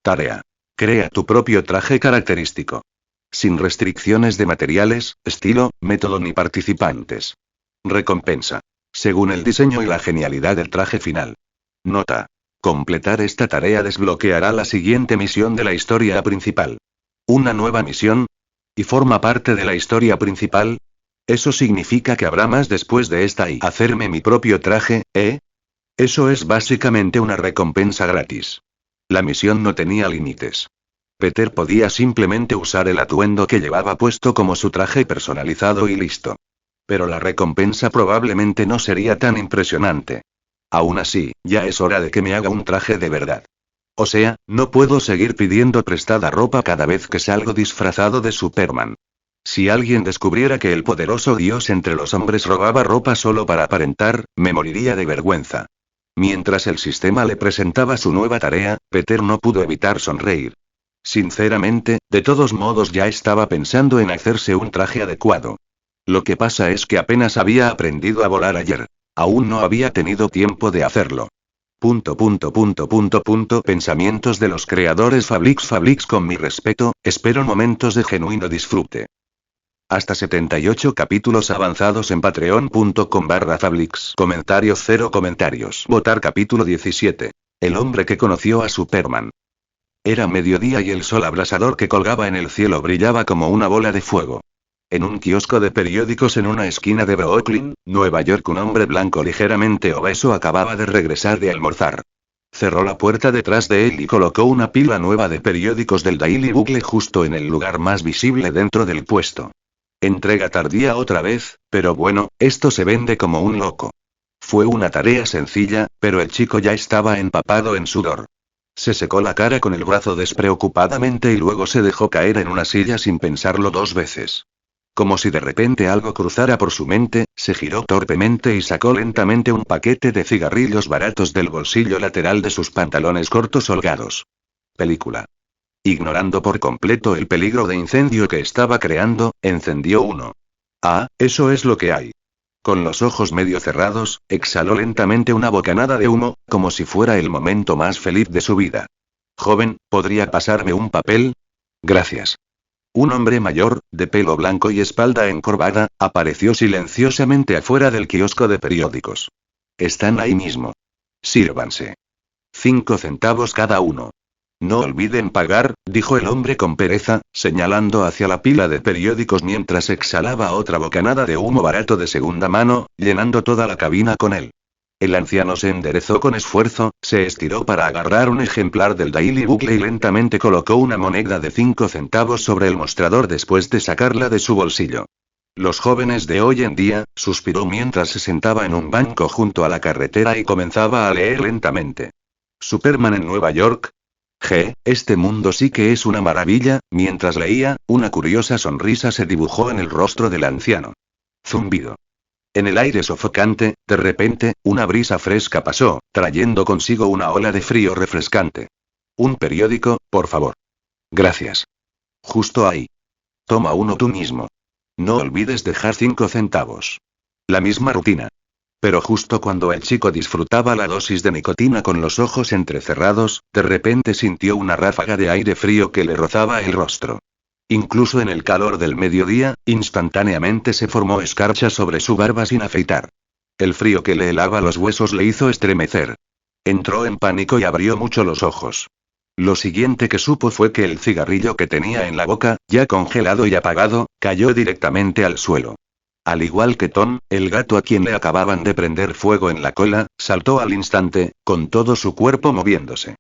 Tarea. Crea tu propio traje característico. Sin restricciones de materiales, estilo, método ni participantes. Recompensa. Según el diseño y la genialidad del traje final. Nota. Completar esta tarea desbloqueará la siguiente misión de la historia principal. ¿Una nueva misión? ¿Y forma parte de la historia principal? Eso significa que habrá más después de esta y hacerme mi propio traje, ¿eh? Eso es básicamente una recompensa gratis. La misión no tenía límites. Peter podía simplemente usar el atuendo que llevaba puesto como su traje personalizado y listo. Pero la recompensa probablemente no sería tan impresionante. Aún así, ya es hora de que me haga un traje de verdad. O sea, no puedo seguir pidiendo prestada ropa cada vez que salgo disfrazado de Superman. Si alguien descubriera que el poderoso dios entre los hombres robaba ropa solo para aparentar, me moriría de vergüenza. Mientras el sistema le presentaba su nueva tarea, Peter no pudo evitar sonreír. Sinceramente, de todos modos ya estaba pensando en hacerse un traje adecuado. Lo que pasa es que apenas había aprendido a volar ayer. Aún no había tenido tiempo de hacerlo. Pensamientos de los creadores Fablix con mi respeto, espero momentos de genuino disfrute. Hasta 78 capítulos avanzados en patreon.com/Fablix. Comentario 0 comentarios. Votar capítulo 17. El hombre que conoció a Superman. Era mediodía y el sol abrasador que colgaba en el cielo brillaba como una bola de fuego. En un kiosco de periódicos en una esquina de Brooklyn, Nueva York, un hombre blanco ligeramente obeso acababa de regresar de almorzar. Cerró la puerta detrás de él y colocó una pila nueva de periódicos del Daily Bugle justo en el lugar más visible dentro del puesto. Entrega tardía otra vez, pero bueno, esto se vende como un loco. Fue una tarea sencilla, pero el chico ya estaba empapado en sudor. Se secó la cara con el brazo despreocupadamente y luego se dejó caer en una silla sin pensarlo dos veces. Como si de repente algo cruzara por su mente, se giró torpemente y sacó lentamente un paquete de cigarrillos baratos del bolsillo lateral de sus pantalones cortos holgados. Película. Ignorando por completo el peligro de incendio que estaba creando, encendió uno. Ah, eso es lo que hay. Con los ojos medio cerrados, exhaló lentamente una bocanada de humo, como si fuera el momento más feliz de su vida. Joven, ¿podría pasarme un papel? Gracias. Un hombre mayor, de pelo blanco y espalda encorvada, apareció silenciosamente afuera del kiosco de periódicos. Están ahí mismo. Sírvanse. 5 centavos cada uno. No olviden pagar, dijo el hombre con pereza, señalando hacia la pila de periódicos mientras exhalaba otra bocanada de humo barato de segunda mano, llenando toda la cabina con él. El anciano se enderezó con esfuerzo, se estiró para agarrar un ejemplar del Daily Bugle y lentamente colocó una moneda de 5 centavos sobre el mostrador después de sacarla de su bolsillo. Los jóvenes de hoy en día, suspiró mientras se sentaba en un banco junto a la carretera y comenzaba a leer lentamente. Superman en Nueva York. Este mundo sí que es una maravilla. Mientras leía, una curiosa sonrisa se dibujó en el rostro del anciano. Zumbido. En el aire sofocante, de repente, una brisa fresca pasó, trayendo consigo una ola de frío refrescante. Un periódico, por favor. Gracias. Justo ahí. Toma uno tú mismo. No olvides dejar 5 centavos. La misma rutina. Pero justo cuando el chico disfrutaba la dosis de nicotina con los ojos entrecerrados, de repente sintió una ráfaga de aire frío que le rozaba el rostro. Incluso en el calor del mediodía, instantáneamente se formó escarcha sobre su barba sin afeitar. El frío que le helaba los huesos le hizo estremecer. Entró en pánico y abrió mucho los ojos. Lo siguiente que supo fue que el cigarrillo que tenía en la boca, ya congelado y apagado, cayó directamente al suelo. Al igual que Tom, el gato a quien le acababan de prender fuego en la cola, saltó al instante, con todo su cuerpo moviéndose.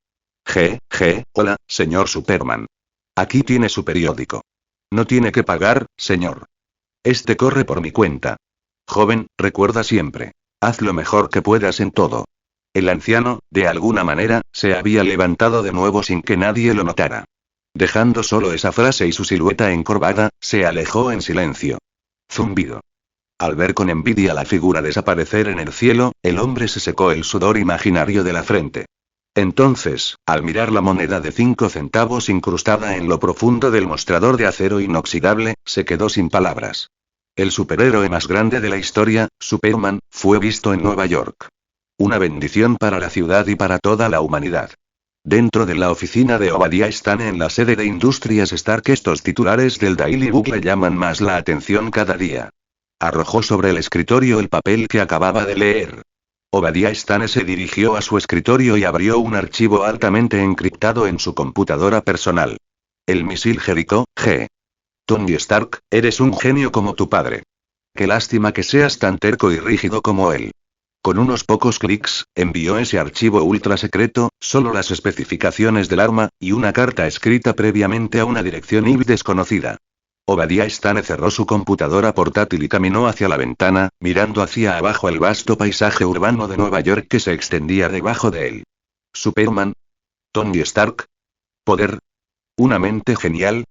Hola, señor Superman. Aquí tiene su periódico. No tiene que pagar, señor. Este corre por mi cuenta. Joven, recuerda siempre. Haz lo mejor que puedas en todo. El anciano, de alguna manera, se había levantado de nuevo sin que nadie lo notara. Dejando solo esa frase y su silueta encorvada, se alejó en silencio. Zumbido. Al ver con envidia la figura desaparecer en el cielo, el hombre se secó el sudor imaginario de la frente. Entonces, al mirar la moneda de 5 centavos incrustada en lo profundo del mostrador de acero inoxidable, se quedó sin palabras. El superhéroe más grande de la historia, Superman, fue visto en Nueva York. Una bendición para la ciudad y para toda la humanidad. Dentro de la oficina de Obadiah Stane en la sede de Industrias Stark, estos titulares del Daily Bugle llaman más la atención cada día. Arrojó sobre el escritorio el papel que acababa de leer. Obadiah Stane se dirigió a su escritorio y abrió un archivo altamente encriptado en su computadora personal. El misil Jericho, G. Tony Stark, eres un genio como tu padre. Qué lástima que seas tan terco y rígido como él. Con unos pocos clics, envió ese archivo ultra secreto, solo las especificaciones del arma, y una carta escrita previamente a una dirección IP desconocida. Obadiah Stane cerró su computadora portátil y caminó hacia la ventana, mirando hacia abajo el vasto paisaje urbano de Nueva York que se extendía debajo de él. Superman. Tony Stark. Poder. Una mente genial.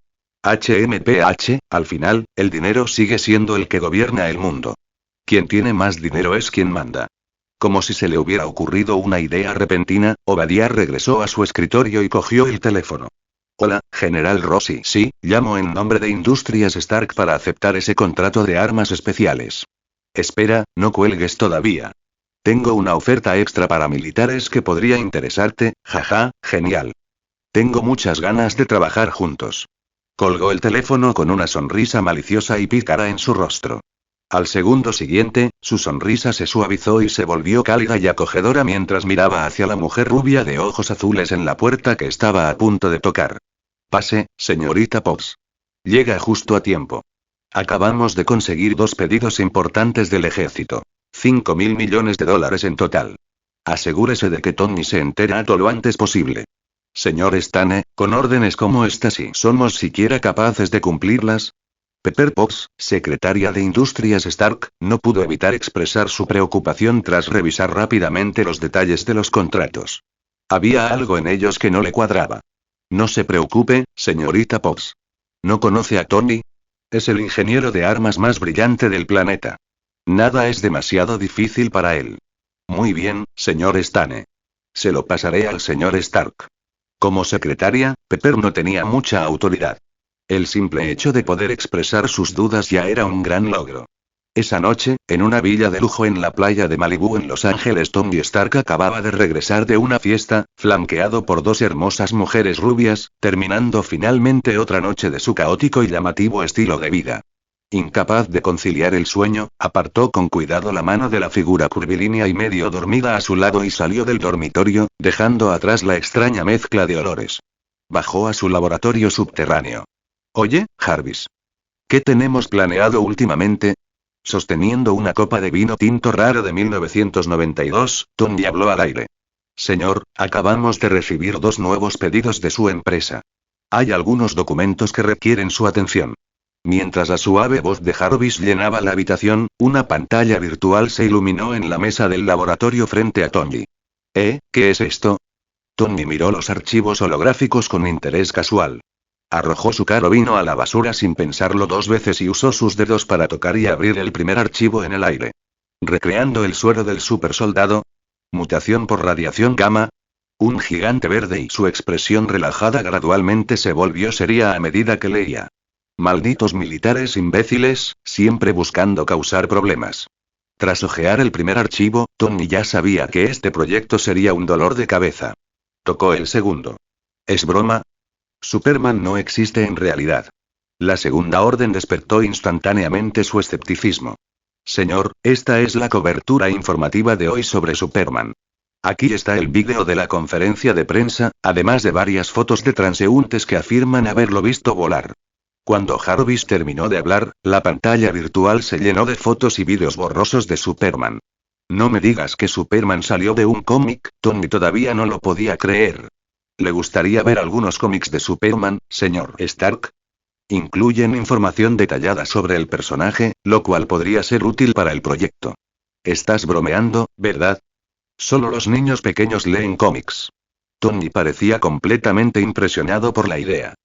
HMPH, al final, el dinero sigue siendo el que gobierna el mundo. Quien tiene más dinero es quien manda. Como si se le hubiera ocurrido una idea repentina, Obadiah regresó a su escritorio y cogió el teléfono. Hola, General Rossi. Sí, llamo en nombre de Industrias Stark para aceptar ese contrato de armas especiales. Espera, no cuelgues todavía. Tengo una oferta extra para militares que podría interesarte, jaja, genial. Tengo muchas ganas de trabajar juntos. Colgó el teléfono con una sonrisa maliciosa y pícara en su rostro. Al segundo siguiente, su sonrisa se suavizó y se volvió cálida y acogedora mientras miraba hacia la mujer rubia de ojos azules en la puerta que estaba a punto de tocar. Pase, señorita Potts. Llega justo a tiempo. Acabamos de conseguir 2 pedidos importantes del ejército. $5.000 millones en total. Asegúrese de que Tony se entere todo lo antes posible. Señor Stane, con órdenes como esta, si somos siquiera capaces de cumplirlas. Pepper Potts, secretaria de Industrias Stark, no pudo evitar expresar su preocupación tras revisar rápidamente los detalles de los contratos. Había algo en ellos que no le cuadraba. No se preocupe, señorita Potts. ¿No conoce a Tony? Es el ingeniero de armas más brillante del planeta. Nada es demasiado difícil para él. Muy bien, señor Stane. Se lo pasaré al señor Stark. Como secretaria, Pepper no tenía mucha autoridad. El simple hecho de poder expresar sus dudas ya era un gran logro. Esa noche, en una villa de lujo en la playa de Malibú en Los Ángeles, Tony Stark acababa de regresar de una fiesta, flanqueado por 2 hermosas mujeres rubias, terminando finalmente otra noche de su caótico y llamativo estilo de vida. Incapaz de conciliar el sueño, apartó con cuidado la mano de la figura curvilínea y medio dormida a su lado y salió del dormitorio, dejando atrás la extraña mezcla de olores. Bajó a su laboratorio subterráneo. Oye, Jarvis. ¿Qué tenemos planeado últimamente? Sosteniendo una copa de vino tinto raro de 1992, Tony habló al aire. Señor, acabamos de recibir 2 nuevos pedidos de su empresa. Hay algunos documentos que requieren su atención. Mientras la suave voz de Jarvis llenaba la habitación, una pantalla virtual se iluminó en la mesa del laboratorio frente a Tony. ¿Qué es esto? Tony miró los archivos holográficos con interés casual. Arrojó su caro vino a la basura sin pensarlo 2 veces y usó sus dedos para tocar y abrir el primer archivo en el aire. Recreando el suero del supersoldado. Mutación por radiación gamma. Un gigante verde y su expresión relajada gradualmente se volvió seria a medida que leía. Malditos militares imbéciles, siempre buscando causar problemas. Tras hojear el primer archivo, Tony ya sabía que este proyecto sería un dolor de cabeza. Tocó el segundo. ¿Es broma? Superman no existe en realidad. La segunda orden despertó instantáneamente su escepticismo. Señor, esta es la cobertura informativa de hoy sobre Superman. Aquí está el vídeo de la conferencia de prensa, además de varias fotos de transeúntes que afirman haberlo visto volar. Cuando Jarvis terminó de hablar, la pantalla virtual se llenó de fotos y vídeos borrosos de Superman. No me digas que Superman salió de un cómic. Tony todavía no lo podía creer. ¿Le gustaría ver algunos cómics de Superman, señor Stark? Incluyen información detallada sobre el personaje, lo cual podría ser útil para el proyecto. Estás bromeando, ¿verdad? Solo los niños pequeños leen cómics. Tony parecía completamente impresionado por la idea.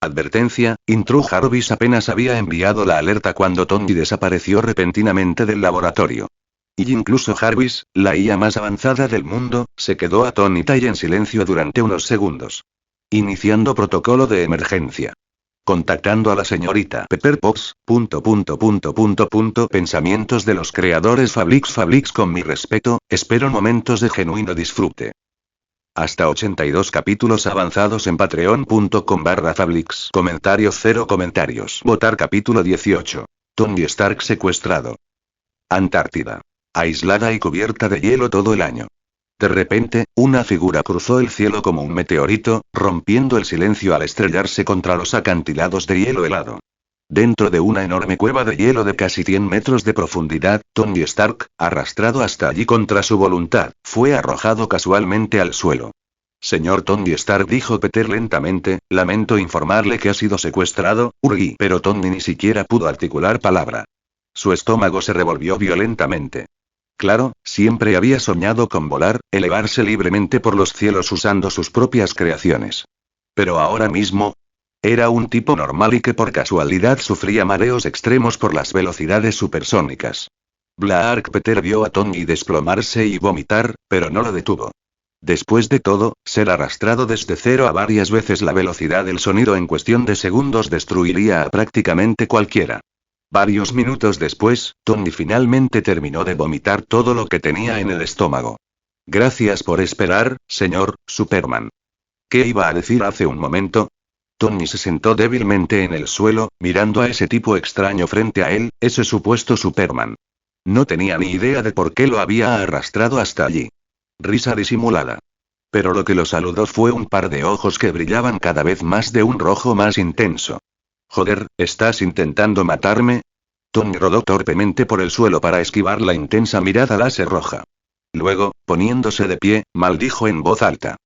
Advertencia, Intrude Jarvis apenas había enviado la alerta cuando Tony desapareció repentinamente del laboratorio. Y incluso Jarvis, la IA más avanzada del mundo, se quedó atónita y en silencio durante unos segundos. Iniciando protocolo de emergencia. Contactando a la señorita Pepper Potts, ... Pensamientos de los creadores Fablix con mi respeto, espero momentos de genuino disfrute. Hasta 82 capítulos avanzados en patreon.com/Fablix. Comentario 0 comentarios. Votar capítulo 18. Tony Stark secuestrado. Antártida. Aislada y cubierta de hielo todo el año. De repente, una figura cruzó el cielo como un meteorito, rompiendo el silencio al estrellarse contra los acantilados de hielo helado. Dentro de una enorme cueva de hielo de casi 100 metros de profundidad, Tony Stark, arrastrado hasta allí contra su voluntad, fue arrojado casualmente al suelo. Señor Tony Stark, dijo Peter lentamente, lamento informarle que ha sido secuestrado, Urgi. Pero Tony ni siquiera pudo articular palabra. Su estómago se revolvió violentamente. Claro, siempre había soñado con volar, elevarse libremente por los cielos usando sus propias creaciones. Pero ahora mismo, era un tipo normal y que por casualidad sufría mareos extremos por las velocidades supersónicas. Black Peter vio a Tony desplomarse y vomitar, pero no lo detuvo. Después de todo, ser arrastrado desde cero a varias veces la velocidad del sonido en cuestión de segundos destruiría a prácticamente cualquiera. Varios minutos después, Tony finalmente terminó de vomitar todo lo que tenía en el estómago. Gracias por esperar, señor Superman. ¿Qué iba a decir hace un momento? Tony se sentó débilmente en el suelo, mirando a ese tipo extraño frente a él, ese supuesto Superman. No tenía ni idea de por qué lo había arrastrado hasta allí. Risa disimulada. Pero lo que lo saludó fue un par de ojos que brillaban cada vez más de un rojo más intenso. Joder, ¿estás intentando matarme? Tony rodó torpemente por el suelo para esquivar la intensa mirada láser roja. Luego, poniéndose de pie, maldijo en voz alta.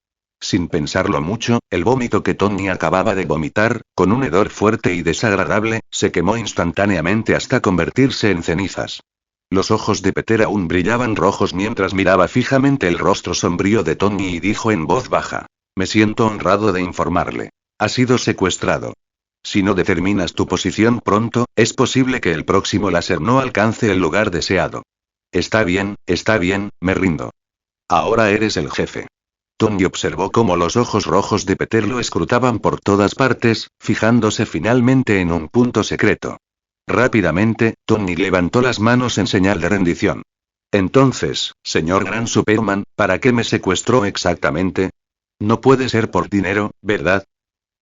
Sin pensarlo mucho, el vómito que Tony acababa de vomitar, con un hedor fuerte y desagradable, se quemó instantáneamente hasta convertirse en cenizas. Los ojos de Peter aún brillaban rojos mientras miraba fijamente el rostro sombrío de Tony y dijo en voz baja. Me siento honrado de informarle. Ha sido secuestrado. Si no determinas tu posición pronto, es posible que el próximo láser no alcance el lugar deseado. Está bien, me rindo. Ahora eres el jefe. Tony observó cómo los ojos rojos de Peter lo escrutaban por todas partes, fijándose finalmente en un punto secreto. Rápidamente, Tony levantó las manos en señal de rendición. Entonces, señor Gran Superman, ¿para qué me secuestró exactamente? No puede ser por dinero, ¿verdad?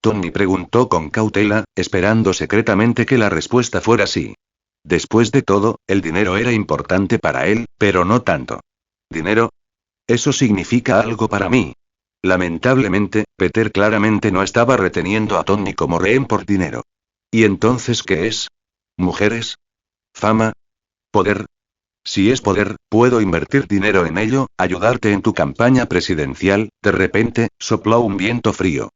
Tony preguntó con cautela, esperando secretamente que la respuesta fuera sí. Después de todo, el dinero era importante para él, pero no tanto. ¿Dinero? Eso significa algo para mí. Lamentablemente, Peter claramente no estaba reteniendo a Tony como rehén por dinero. ¿Y entonces qué es? ¿Mujeres? ¿Fama? ¿Poder? Si es poder, puedo invertir dinero en ello, ayudarte en tu campaña presidencial. De repente, sopló un viento frío.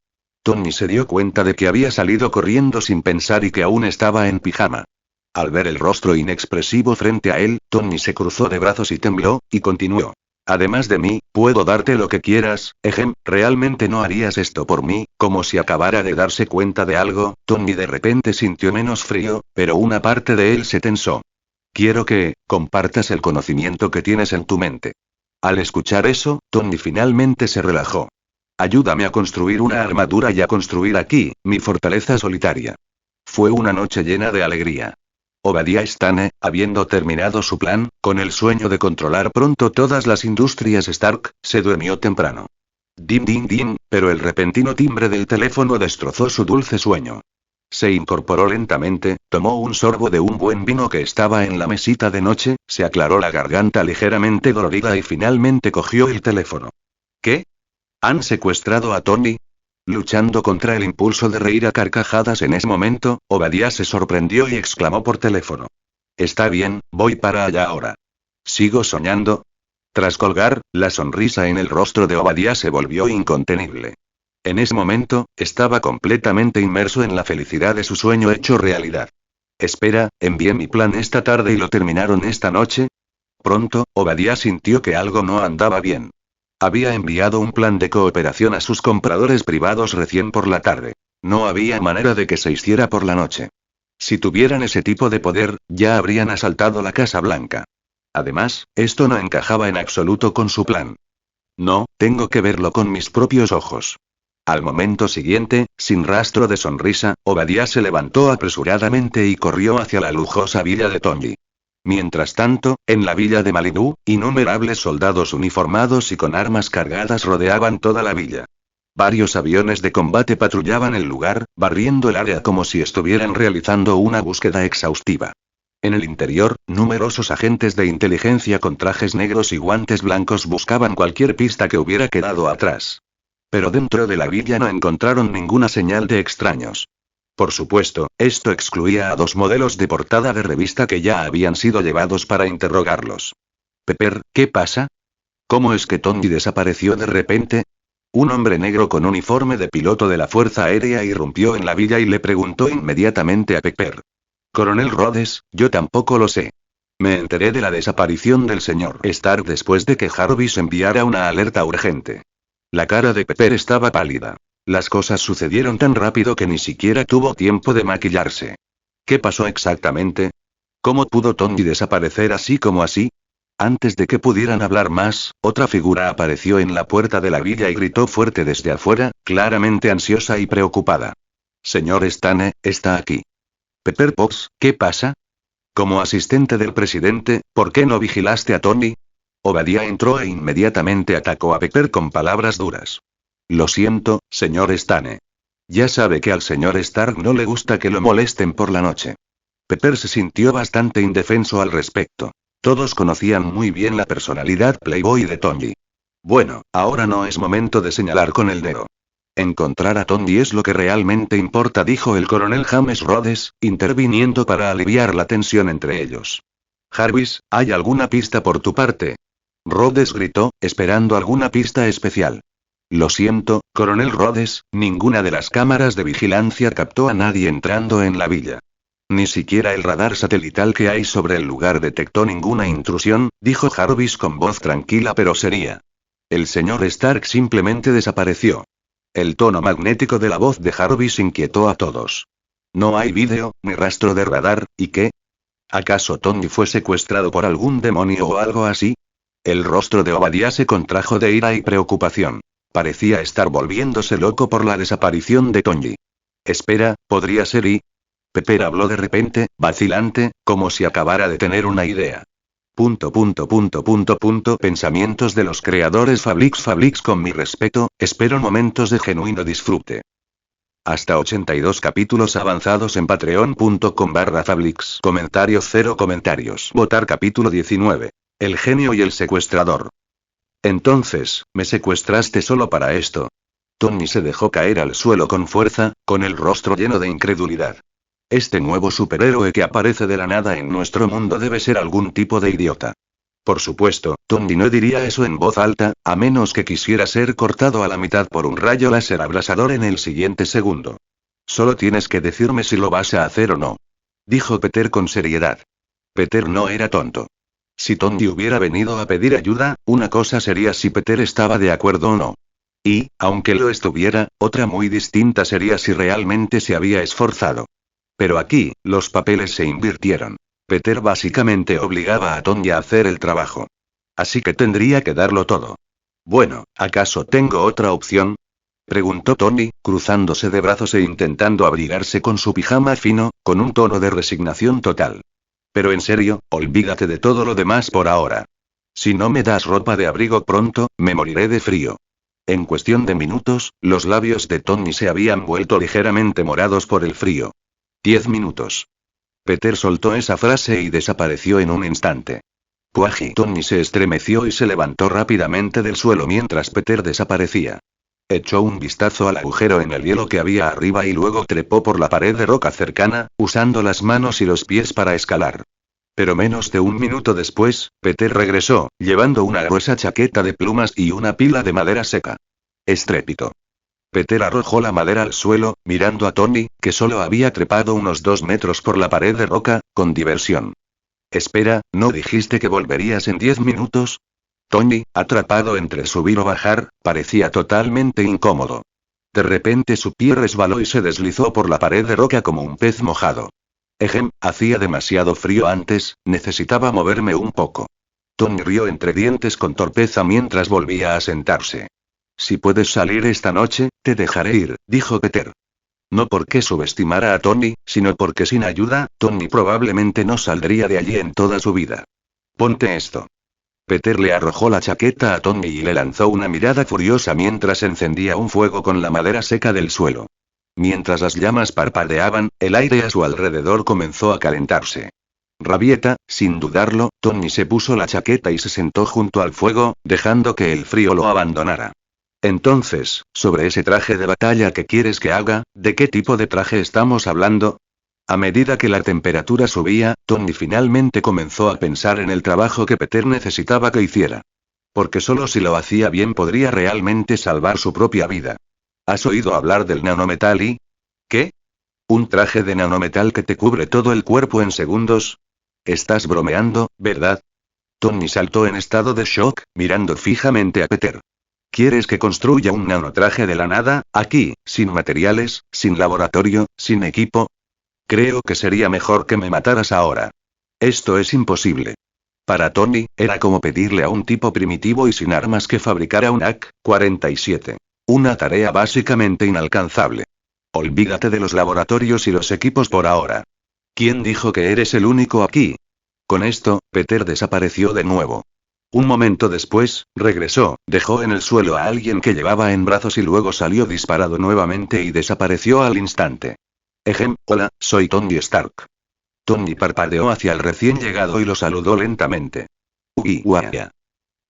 Tony se dio cuenta de que había salido corriendo sin pensar y que aún estaba en pijama. Al ver el rostro inexpresivo frente a él, Tony se cruzó de brazos y tembló, y continuó. Además de mí, puedo darte lo que quieras, ¿realmente no harías esto por mí? Como si acabara de darse cuenta de algo, Tony de repente sintió menos frío, pero una parte de él se tensó. Quiero que compartas el conocimiento que tienes en tu mente. Al escuchar eso, Tony finalmente se relajó. Ayúdame a construir una armadura y a construir aquí, mi fortaleza solitaria. Fue una noche llena de alegría. Obadiah Stane, habiendo terminado su plan, con el sueño de controlar pronto todas las industrias Stark, se durmió temprano. Dim dim dim, pero el repentino timbre del teléfono destrozó su dulce sueño. Se incorporó lentamente, tomó un sorbo de un buen vino que estaba en la mesita de noche, se aclaró la garganta ligeramente dolorida y finalmente cogió el teléfono. ¿Qué? ¿Han secuestrado a Tony? Luchando contra el impulso de reír a carcajadas en ese momento, Obadiah se sorprendió y exclamó por teléfono. Está bien, voy para allá ahora. ¿Sigo soñando? Tras colgar, la sonrisa en el rostro de Obadiah se volvió incontenible. En ese momento, estaba completamente inmerso en la felicidad de su sueño hecho realidad. Espera, envié mi plan esta tarde y lo terminaron esta noche. Pronto, Obadiah sintió que algo no andaba bien. Había enviado un plan de cooperación a sus compradores privados recién por la tarde. No había manera de que se hiciera por la noche. Si tuvieran ese tipo de poder, ya habrían asaltado la Casa Blanca. Además, esto no encajaba en absoluto con su plan. No, tengo que verlo con mis propios ojos. Al momento siguiente, sin rastro de sonrisa, Obadiah se levantó apresuradamente y corrió hacia la lujosa villa de Tony. Mientras tanto, en la villa de Malibu, innumerables soldados uniformados y con armas cargadas rodeaban toda la villa. Varios aviones de combate patrullaban el lugar, barriendo el área como si estuvieran realizando una búsqueda exhaustiva. En el interior, numerosos agentes de inteligencia con trajes negros y guantes blancos buscaban cualquier pista que hubiera quedado atrás. Pero dentro de la villa no encontraron ninguna señal de extraños. Por supuesto, esto excluía a 2 modelos de portada de revista que ya habían sido llevados para interrogarlos. Pepper, ¿qué pasa? ¿Cómo es que Tony desapareció de repente? Un hombre negro con uniforme de piloto de la Fuerza Aérea irrumpió en la villa y le preguntó inmediatamente a Pepper. Coronel Rhodes, yo tampoco lo sé. Me enteré de la desaparición del señor Stark después de que Jarvis enviara una alerta urgente. La cara de Pepper estaba pálida. Las cosas sucedieron tan rápido que ni siquiera tuvo tiempo de maquillarse. ¿Qué pasó exactamente? ¿Cómo pudo Tony desaparecer así como así? Antes de que pudieran hablar más, otra figura apareció en la puerta de la villa y gritó fuerte desde afuera, claramente ansiosa y preocupada. Señor Stane, está aquí. Pepper Potts, ¿qué pasa? Como asistente del presidente, ¿por qué no vigilaste a Tony? Obadiah entró e inmediatamente atacó a Pepper con palabras duras. Lo siento, señor Stane. Ya sabe que al señor Stark no le gusta que lo molesten por la noche. Pepper se sintió bastante indefenso al respecto. Todos conocían muy bien la personalidad playboy de Tony. Bueno, ahora no es momento de señalar con el dedo. Encontrar a Tony es lo que realmente importa, dijo el coronel James Rhodes, interviniendo para aliviar la tensión entre ellos. Jarvis, ¿hay alguna pista por tu parte? Rhodes gritó, esperando alguna pista especial. Lo siento, coronel Rhodes, ninguna de las cámaras de vigilancia captó a nadie entrando en la villa. Ni siquiera el radar satelital que hay sobre el lugar detectó ninguna intrusión, dijo Jarvis con voz tranquila pero seria. El señor Stark simplemente desapareció. El tono magnético de la voz de Jarvis inquietó a todos. No hay vídeo, ni rastro de radar, ¿y qué? ¿Acaso Tony fue secuestrado por algún demonio o algo así? El rostro de Obadiah se contrajo de ira y preocupación. Parecía estar volviéndose loco por la desaparición de Tony. Espera, ¿podría ser y? Pepper habló de repente, vacilante, como si acabara de tener una idea. Pensamientos de los creadores Fablix con mi respeto, espero momentos de genuino disfrute. Hasta 82 capítulos avanzados en patreon.com/Fablix. Comentario 0 comentarios. Votar capítulo 19. El genio y el secuestrador. Entonces, ¿me secuestraste solo para esto? Tony se dejó caer al suelo con fuerza, con el rostro lleno de incredulidad. Este nuevo superhéroe que aparece de la nada en nuestro mundo debe ser algún tipo de idiota. Por supuesto, Tony no diría eso en voz alta, a menos que quisiera ser cortado a la mitad por un rayo láser abrasador en el siguiente segundo. Solo tienes que decirme si lo vas a hacer o no. Dijo Peter con seriedad. Peter no era tonto. Si Tony hubiera venido a pedir ayuda, una cosa sería si Peter estaba de acuerdo o no. Y, aunque lo estuviera, otra muy distinta sería si realmente se había esforzado. Pero aquí, los papeles se invirtieron. Peter básicamente obligaba a Tony a hacer el trabajo. Así que tendría que darlo todo. Bueno, ¿acaso tengo otra opción? Preguntó Tony, cruzándose de brazos e intentando abrigarse con su pijama fino, con un tono de resignación total. Pero en serio, olvídate de todo lo demás por ahora. Si no me das ropa de abrigo pronto, me moriré de frío. En cuestión de minutos, los labios de Tony se habían vuelto ligeramente morados por el frío. 10 minutos. Peter soltó esa frase y desapareció en un instante. Puaji. Tony se estremeció y se levantó rápidamente del suelo mientras Peter desaparecía. Echó un vistazo al agujero en el hielo que había arriba y luego trepó por la pared de roca cercana, usando las manos y los pies para escalar. Pero menos de un minuto después, Peter regresó, llevando una gruesa chaqueta de plumas y una pila de madera seca. Estrépito. Peter arrojó la madera al suelo, mirando a Tony, que solo había trepado unos 2 metros por la pared de roca, con diversión. Espera, ¿no dijiste que volverías en 10 minutos? Tony, atrapado entre subir o bajar, parecía totalmente incómodo. De repente su pie resbaló y se deslizó por la pared de roca como un pez mojado. Hacía demasiado frío antes, necesitaba moverme un poco. Tony rió entre dientes con torpeza mientras volvía a sentarse. Si puedes salir esta noche, te dejaré ir, dijo Peter. No porque subestimara a Tony, sino porque sin ayuda, Tony probablemente no saldría de allí en toda su vida. Ponte esto. Peter le arrojó la chaqueta a Tony y le lanzó una mirada furiosa mientras encendía un fuego con la madera seca del suelo. Mientras las llamas parpadeaban, el aire a su alrededor comenzó a calentarse. Rabieta, sin dudarlo, Tony se puso la chaqueta y se sentó junto al fuego, dejando que el frío lo abandonara. Entonces, sobre ese traje de batalla que quieres que haga, ¿de qué tipo de traje estamos hablando? A medida que la temperatura subía, Tony finalmente comenzó a pensar en el trabajo que Peter necesitaba que hiciera. Porque solo si lo hacía bien podría realmente salvar su propia vida. ¿Has oído hablar del nanometal y? ¿Qué? ¿Un traje de nanometal que te cubre todo el cuerpo en segundos? Estás bromeando, ¿verdad? Tony saltó en estado de shock, mirando fijamente a Peter. ¿Quieres que construya un nanotraje de la nada, aquí, sin materiales, sin laboratorio, sin equipo? Creo que sería mejor que me mataras ahora. Esto es imposible. Para Tony, era como pedirle a un tipo primitivo y sin armas que fabricara un AK-47. Una tarea básicamente inalcanzable. Olvídate de los laboratorios y los equipos por ahora. ¿Quién dijo que eres el único aquí? Con esto, Peter desapareció de nuevo. Un momento después, regresó, dejó en el suelo a alguien que llevaba en brazos y luego salió disparado nuevamente y desapareció al instante. Hola, soy Tony Stark. Tony parpadeó hacia el recién llegado y lo saludó lentamente. Guaya.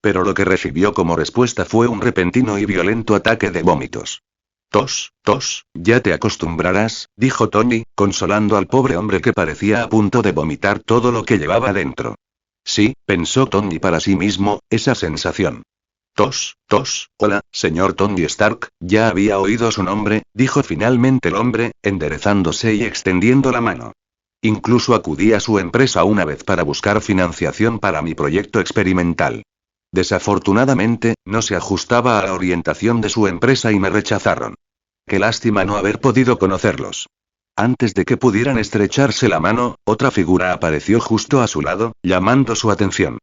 Pero lo que recibió como respuesta fue un repentino y violento ataque de vómitos. Tos, ya te acostumbrarás, dijo Tony, consolando al pobre hombre que parecía a punto de vomitar todo lo que llevaba dentro. Sí, pensó Tony para sí mismo, esa sensación. Hola, señor Tony Stark, ya había oído su nombre, dijo finalmente el hombre, enderezándose y extendiendo la mano. Incluso acudí a su empresa una vez para buscar financiación para mi proyecto experimental. Desafortunadamente, no se ajustaba a la orientación de su empresa y me rechazaron. Qué lástima no haber podido conocerlos. Antes de que pudieran estrecharse la mano, otra figura apareció justo a su lado, llamando su atención.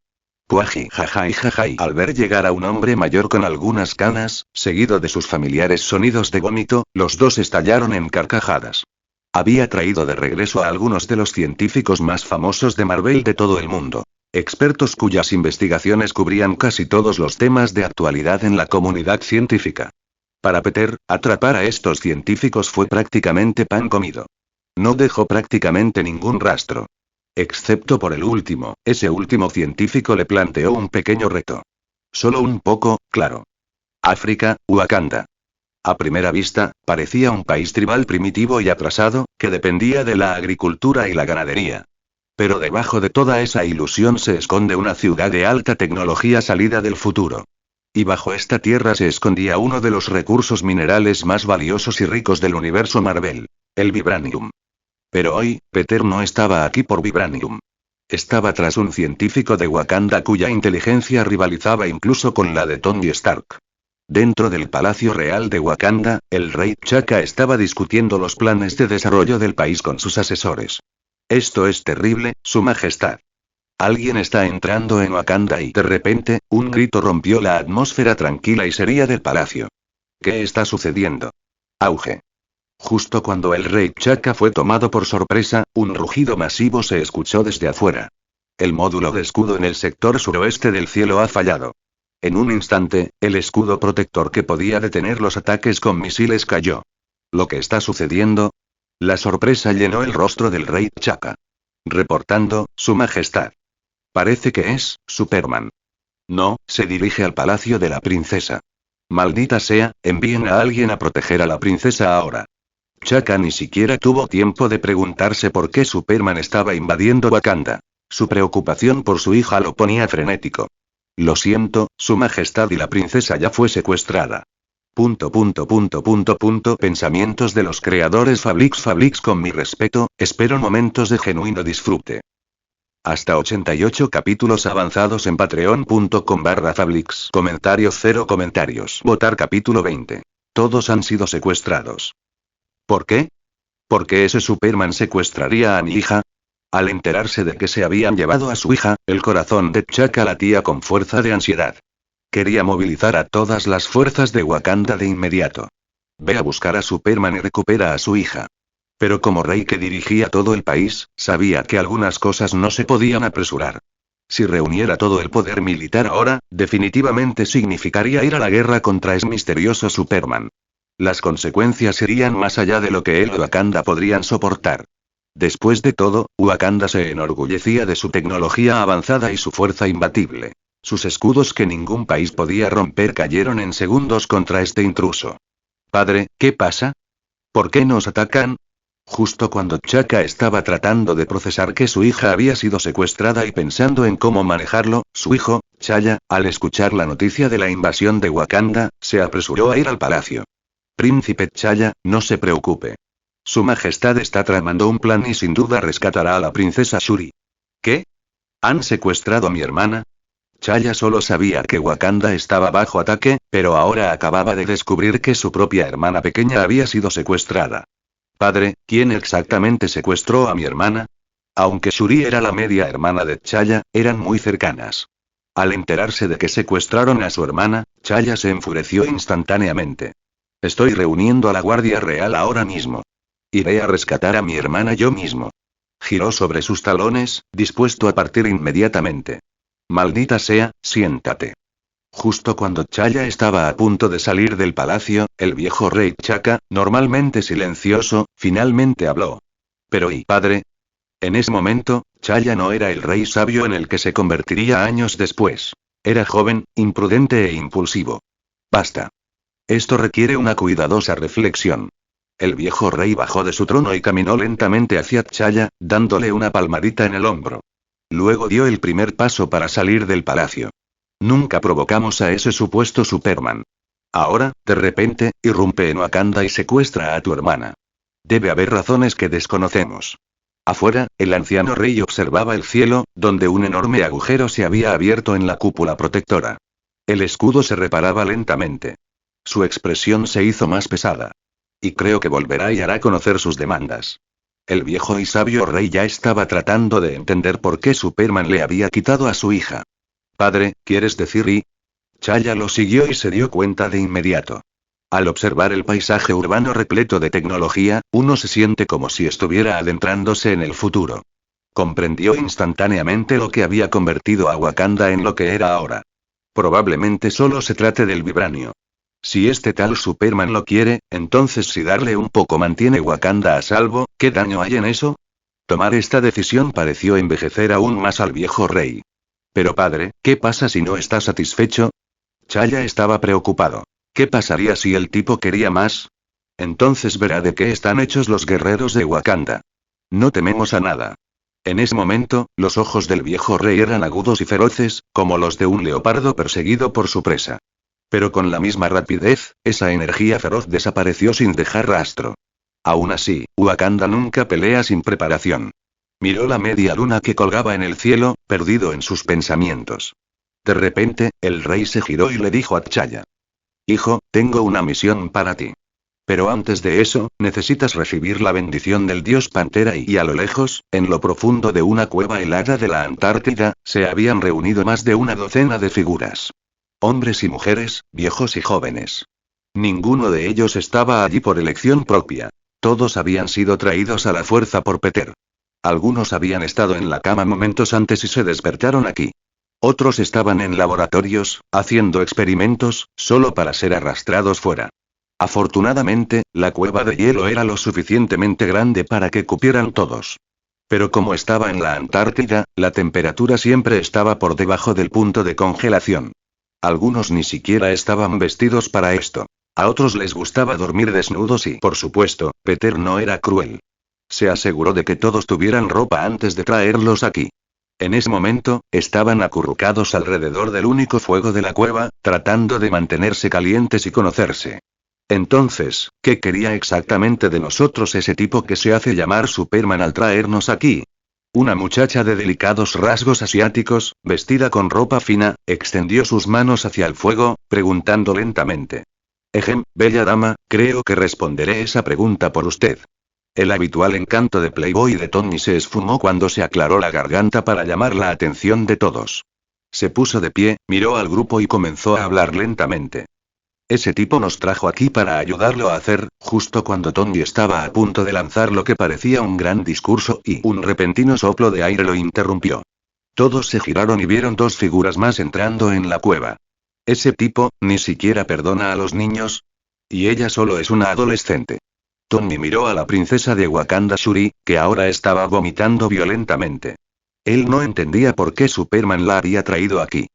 Jajai. Al ver llegar a un hombre mayor con algunas canas, seguido de sus familiares sonidos de vómito, los dos estallaron en carcajadas. Había traído de regreso a algunos de los científicos más famosos de Marvel de todo el mundo. Expertos cuyas investigaciones cubrían casi todos los temas de actualidad en la comunidad científica. Para Peter, atrapar a estos científicos fue prácticamente pan comido. No dejó prácticamente ningún rastro. Excepto por el último, ese último científico le planteó un pequeño reto. Solo un poco, claro. África, Wakanda. A primera vista, parecía un país tribal primitivo y atrasado, que dependía de la agricultura y la ganadería. Pero debajo de toda esa ilusión se esconde una ciudad de alta tecnología salida del futuro. Y bajo esta tierra se escondía uno de los recursos minerales más valiosos y ricos del universo Marvel, el vibranium. Pero hoy, Peter no estaba aquí por vibranium. Estaba tras un científico de Wakanda cuya inteligencia rivalizaba incluso con la de Tony Stark. Dentro del Palacio Real de Wakanda, el rey T'Chaka estaba discutiendo los planes de desarrollo del país con sus asesores. Esto es terrible, Su Majestad. Alguien está entrando en Wakanda y de repente, un grito rompió la atmósfera tranquila y seria del palacio. ¿Qué está sucediendo? Auge. Justo cuando el rey T'Chaka fue tomado por sorpresa, un rugido masivo se escuchó desde afuera. El módulo de escudo en el sector suroeste del cielo ha fallado. En un instante, el escudo protector que podía detener los ataques con misiles cayó. ¿Lo que está sucediendo? La sorpresa llenó el rostro del rey T'Chaka. Reportando, Su Majestad. Parece que es Superman. No, se dirige al palacio de la princesa. Maldita sea, envíen a alguien a proteger a la princesa ahora. T'Chaka ni siquiera tuvo tiempo de preguntarse por qué Superman estaba invadiendo Wakanda. Su preocupación por su hija lo ponía frenético. Lo siento, Su Majestad y la princesa ya fue secuestrada. Pensamientos de los creadores Fablix con mi respeto, espero momentos de genuino disfrute. Hasta 88 capítulos avanzados en patreon.com/Fablix. Comentarios 0 comentarios. Votar capítulo 20. Todos han sido secuestrados. ¿Por qué? ¿Por qué ese Superman secuestraría a mi hija? Al enterarse de que se habían llevado a su hija, el corazón de T'Chaka latía con fuerza de ansiedad. Quería movilizar a todas las fuerzas de Wakanda de inmediato. Ve a buscar a Superman y recupera a su hija. Pero como rey que dirigía todo el país, sabía que algunas cosas no se podían apresurar. Si reuniera todo el poder militar ahora, definitivamente significaría ir a la guerra contra ese misterioso Superman. Las consecuencias serían más allá de lo que él y Wakanda podrían soportar. Después de todo, Wakanda se enorgullecía de su tecnología avanzada y su fuerza imbatible. Sus escudos que ningún país podía romper cayeron en segundos contra este intruso. Padre, ¿qué pasa? ¿Por qué nos atacan? Justo cuando T'Chaka estaba tratando de procesar que su hija había sido secuestrada y pensando en cómo manejarlo, su hijo, T'Challa, al escuchar la noticia de la invasión de Wakanda, se apresuró a ir al palacio. Príncipe T'Challa, no se preocupe. Su Majestad está tramando un plan y sin duda rescatará a la princesa Shuri. ¿Qué? ¿Han secuestrado a mi hermana? T'Challa solo sabía que Wakanda estaba bajo ataque, pero ahora acababa de descubrir que su propia hermana pequeña había sido secuestrada. Padre, ¿quién exactamente secuestró a mi hermana? Aunque Shuri era la media hermana de T'Challa, eran muy cercanas. Al enterarse de que secuestraron a su hermana, T'Challa se enfureció instantáneamente. Estoy reuniendo a la Guardia Real ahora mismo. Iré a rescatar a mi hermana yo mismo. Giró sobre sus talones, dispuesto a partir inmediatamente. Maldita sea, siéntate. Justo cuando T'Challa estaba a punto de salir del palacio, el viejo rey T'Chaka, normalmente silencioso, finalmente habló. Pero ¿y padre? En ese momento, T'Challa no era el rey sabio en el que se convertiría años después. Era joven, imprudente e impulsivo. Basta. Esto requiere una cuidadosa reflexión. El viejo rey bajó de su trono y caminó lentamente hacia T'Challa, dándole una palmadita en el hombro. Luego dio el primer paso para salir del palacio. Nunca provocamos a ese supuesto Superman. Ahora, de repente, irrumpe en Wakanda y secuestra a tu hermana. Debe haber razones que desconocemos. Afuera, el anciano rey observaba el cielo, donde un enorme agujero se había abierto en la cúpula protectora. El escudo se reparaba lentamente. Su expresión se hizo más pesada. Y creo que volverá y hará conocer sus demandas. El viejo y sabio rey ya estaba tratando de entender por qué Superman le había quitado a su hija. Padre, ¿quieres decir y? T'Challa lo siguió y se dio cuenta de inmediato. Al observar el paisaje urbano repleto de tecnología, uno se siente como si estuviera adentrándose en el futuro. Comprendió instantáneamente lo que había convertido a Wakanda en lo que era ahora. Probablemente solo se trate del vibranio. Si este tal Superman lo quiere, entonces si darle un poco mantiene Wakanda a salvo, ¿qué daño hay en eso? Tomar esta decisión pareció envejecer aún más al viejo rey. Pero padre, ¿qué pasa si no está satisfecho? T'Challa estaba preocupado. ¿Qué pasaría si el tipo quería más? Entonces verá de qué están hechos los guerreros de Wakanda. No tememos a nada. En ese momento, los ojos del viejo rey eran agudos y feroces, como los de un leopardo perseguido por su presa. Pero con la misma rapidez, esa energía feroz desapareció sin dejar rastro. Aún así, Wakanda nunca pelea sin preparación. Miró la media luna que colgaba en el cielo, perdido en sus pensamientos. De repente, el rey se giró y le dijo a T'Challa. Hijo, tengo una misión para ti. Pero antes de eso, necesitas recibir la bendición del dios Pantera y a lo lejos, en lo profundo de una cueva helada de la Antártida, se habían reunido más de una docena de figuras. Hombres y mujeres, viejos y jóvenes. Ninguno de ellos estaba allí por elección propia. Todos habían sido traídos a la fuerza por Peter. Algunos habían estado en la cama momentos antes y se despertaron aquí. Otros estaban en laboratorios, haciendo experimentos, solo para ser arrastrados fuera. Afortunadamente, la cueva de hielo era lo suficientemente grande para que cupieran todos. Pero como estaba en la Antártida, la temperatura siempre estaba por debajo del punto de congelación. Algunos ni siquiera estaban vestidos para esto. A otros les gustaba dormir desnudos y, por supuesto, Peter no era cruel. Se aseguró de que todos tuvieran ropa antes de traerlos aquí. En ese momento, estaban acurrucados alrededor del único fuego de la cueva, tratando de mantenerse calientes y conocerse. Entonces, ¿qué quería exactamente de nosotros ese tipo que se hace llamar Superman al traernos aquí? Una muchacha de delicados rasgos asiáticos, vestida con ropa fina, extendió sus manos hacia el fuego, preguntando lentamente. Bella dama, creo que responderé esa pregunta por usted. El habitual encanto de Playboy de Tony se esfumó cuando se aclaró la garganta para llamar la atención de todos. Se puso de pie, miró al grupo y comenzó a hablar lentamente. Ese tipo nos trajo aquí para ayudarlo a hacer, justo cuando Tony estaba a punto de lanzar lo que parecía un gran discurso y un repentino soplo de aire lo interrumpió. Todos se giraron y vieron dos figuras más entrando en la cueva. Ese tipo, ni siquiera perdona a los niños. Y ella solo es una adolescente. Tony miró a la princesa de Wakanda Shuri, que ahora estaba vomitando violentamente. Él no entendía por qué Superman la había traído aquí.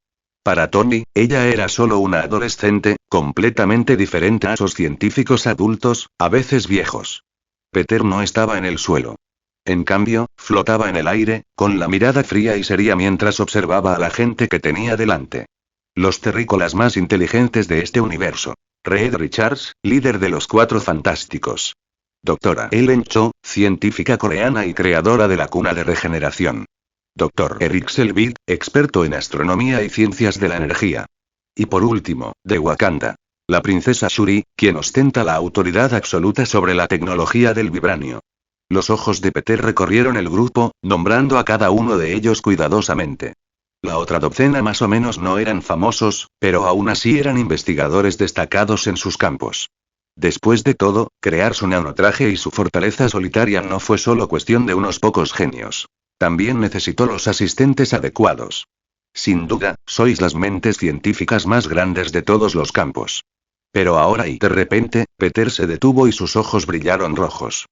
Para Tony, ella era solo una adolescente, completamente diferente a esos científicos adultos, a veces viejos. Peter no estaba en el suelo. En cambio, flotaba en el aire, con la mirada fría y seria mientras observaba a la gente que tenía delante. Los terrícolas más inteligentes de este universo. Reed Richards, líder de los Cuatro Fantásticos. Doctora Ellen Cho, científica coreana y creadora de la cuna de regeneración. Dr. Eric Selvig, experto en astronomía y ciencias de la energía. Y por último, de Wakanda. La princesa Shuri, quien ostenta la autoridad absoluta sobre la tecnología del vibranio. Los ojos de Peter recorrieron el grupo, nombrando a cada uno de ellos cuidadosamente. La otra docena más o menos no eran famosos, pero aún así eran investigadores destacados en sus campos. Después de todo, crear su nanotraje y su fortaleza solitaria no fue solo cuestión de unos pocos genios. También necesitó los asistentes adecuados. Sin duda, sois las mentes científicas más grandes de todos los campos. Pero ahora y de repente, Peter se detuvo y sus ojos brillaron rojos.